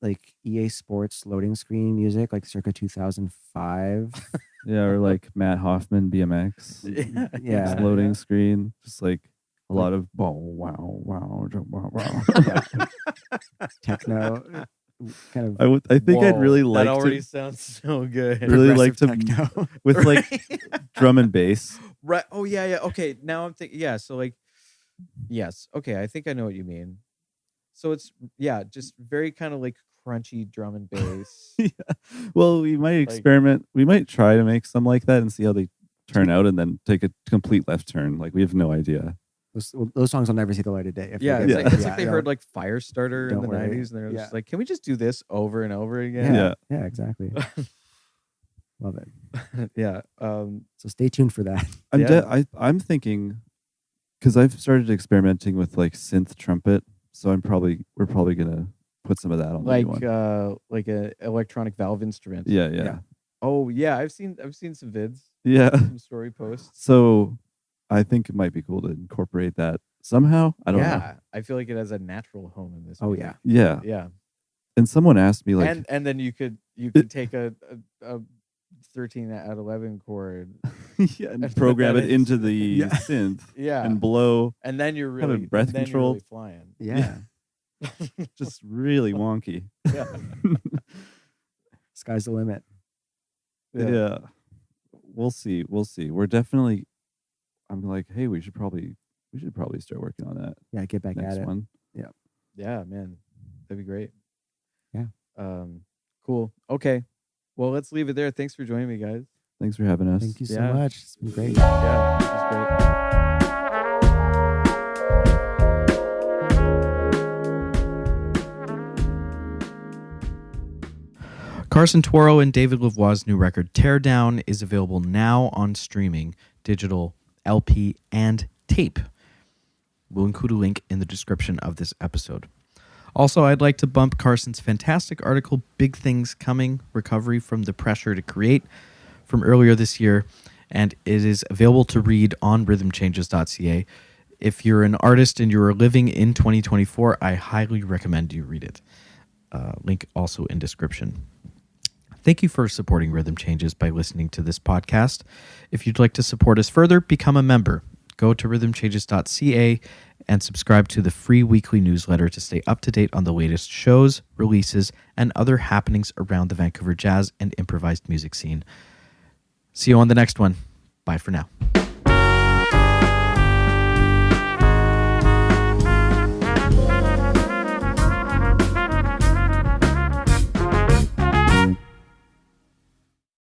[SPEAKER 3] like EA Sports loading screen music, like circa 2005.
[SPEAKER 4] Yeah, or like Matt Hoffman BMX.
[SPEAKER 3] Yeah.
[SPEAKER 4] Just loading screen. Just like a lot of bow wow wow wow wow.
[SPEAKER 3] Techno, kind of.
[SPEAKER 4] I think I'd really
[SPEAKER 2] Whoa,
[SPEAKER 4] like
[SPEAKER 2] that already
[SPEAKER 4] to
[SPEAKER 2] sounds so good.
[SPEAKER 4] really like to
[SPEAKER 3] progressive techno.
[SPEAKER 4] with like drum and bass.
[SPEAKER 2] Right. Oh yeah, yeah. Okay, now I'm thinking. Yeah. So like, yes. Okay, I think I know what you mean. So it's just very kind of like crunchy drum and bass.
[SPEAKER 4] Yeah. Well, we might experiment. We might try to make some like that and see how they turn out, and then take a complete left turn. Like we have no idea.
[SPEAKER 3] Those songs will never see the light of day. If
[SPEAKER 2] Yeah,
[SPEAKER 3] they
[SPEAKER 2] it's
[SPEAKER 3] get-
[SPEAKER 2] like, it's like they
[SPEAKER 3] don't-
[SPEAKER 2] heard like Firestarter in
[SPEAKER 3] don't
[SPEAKER 2] the
[SPEAKER 3] worry.
[SPEAKER 2] 90s, and they're
[SPEAKER 3] Yeah.
[SPEAKER 2] just like, can we just do this over and over again?
[SPEAKER 4] Yeah.
[SPEAKER 3] yeah, exactly. Love it.
[SPEAKER 2] Yeah.
[SPEAKER 3] So stay tuned for that.
[SPEAKER 4] I'm thinking because I've started experimenting with like synth trumpet, so we're probably gonna put some of that on the new one.
[SPEAKER 2] like a electronic valve instrument.
[SPEAKER 4] Yeah.
[SPEAKER 3] Yeah.
[SPEAKER 2] Oh yeah, I've seen some vids,
[SPEAKER 4] Yeah.
[SPEAKER 2] some story posts.
[SPEAKER 4] So I think it might be cool to incorporate that somehow. I don't know.
[SPEAKER 2] Yeah, I feel like it has a natural home in this.
[SPEAKER 3] Oh
[SPEAKER 2] music.
[SPEAKER 3] yeah.
[SPEAKER 4] Yeah.
[SPEAKER 2] Yeah.
[SPEAKER 4] And someone asked me like,
[SPEAKER 2] And then you could take a 13 out of 11 chord.
[SPEAKER 4] yeah, and
[SPEAKER 2] and
[SPEAKER 4] program
[SPEAKER 2] put
[SPEAKER 4] it
[SPEAKER 2] that
[SPEAKER 4] into
[SPEAKER 2] into-
[SPEAKER 4] the
[SPEAKER 3] Yeah.
[SPEAKER 4] synth
[SPEAKER 2] Yeah.
[SPEAKER 4] and blow.
[SPEAKER 2] And then you're
[SPEAKER 4] have a
[SPEAKER 2] really
[SPEAKER 4] breath
[SPEAKER 2] then you're
[SPEAKER 4] control.
[SPEAKER 2] really flying.
[SPEAKER 3] Yeah.
[SPEAKER 4] Just really wonky.
[SPEAKER 2] Yeah.
[SPEAKER 3] Sky's the limit.
[SPEAKER 4] Yeah. We'll see. We're definitely. I'm like, hey, we should probably start working on that
[SPEAKER 3] Yeah, get back
[SPEAKER 4] next
[SPEAKER 3] at it.
[SPEAKER 4] one.
[SPEAKER 2] Yeah, man. That'd be great.
[SPEAKER 3] Yeah.
[SPEAKER 2] Cool. Okay. Well, let's leave it there. Thanks for joining me, guys.
[SPEAKER 4] Thanks for having us.
[SPEAKER 3] Thank you so
[SPEAKER 2] Yeah.
[SPEAKER 3] much. It's been great.
[SPEAKER 2] Yeah, this is great.
[SPEAKER 1] Carson, Tworow, and David Lavoie's new record, Teardown, is available now on streaming, digital, LP, and tape. We'll include a link in the description of this episode. Also, I'd like to bump Carson's fantastic article, Big Things Coming, Recovery from the Pressure to Create, from earlier this year, and it is available to read on rhythmchanges.ca. If you're an artist and you're living in 2024, I highly recommend you read it. Link also in description. Thank you for supporting Rhythm Changes by listening to this podcast. If you'd like to support us further, become a member. Go to rhythmchanges.ca and subscribe to the free weekly newsletter to stay up to date on the latest shows, releases, and other happenings around the Vancouver jazz and improvised music scene. See you on the next one. Bye for now.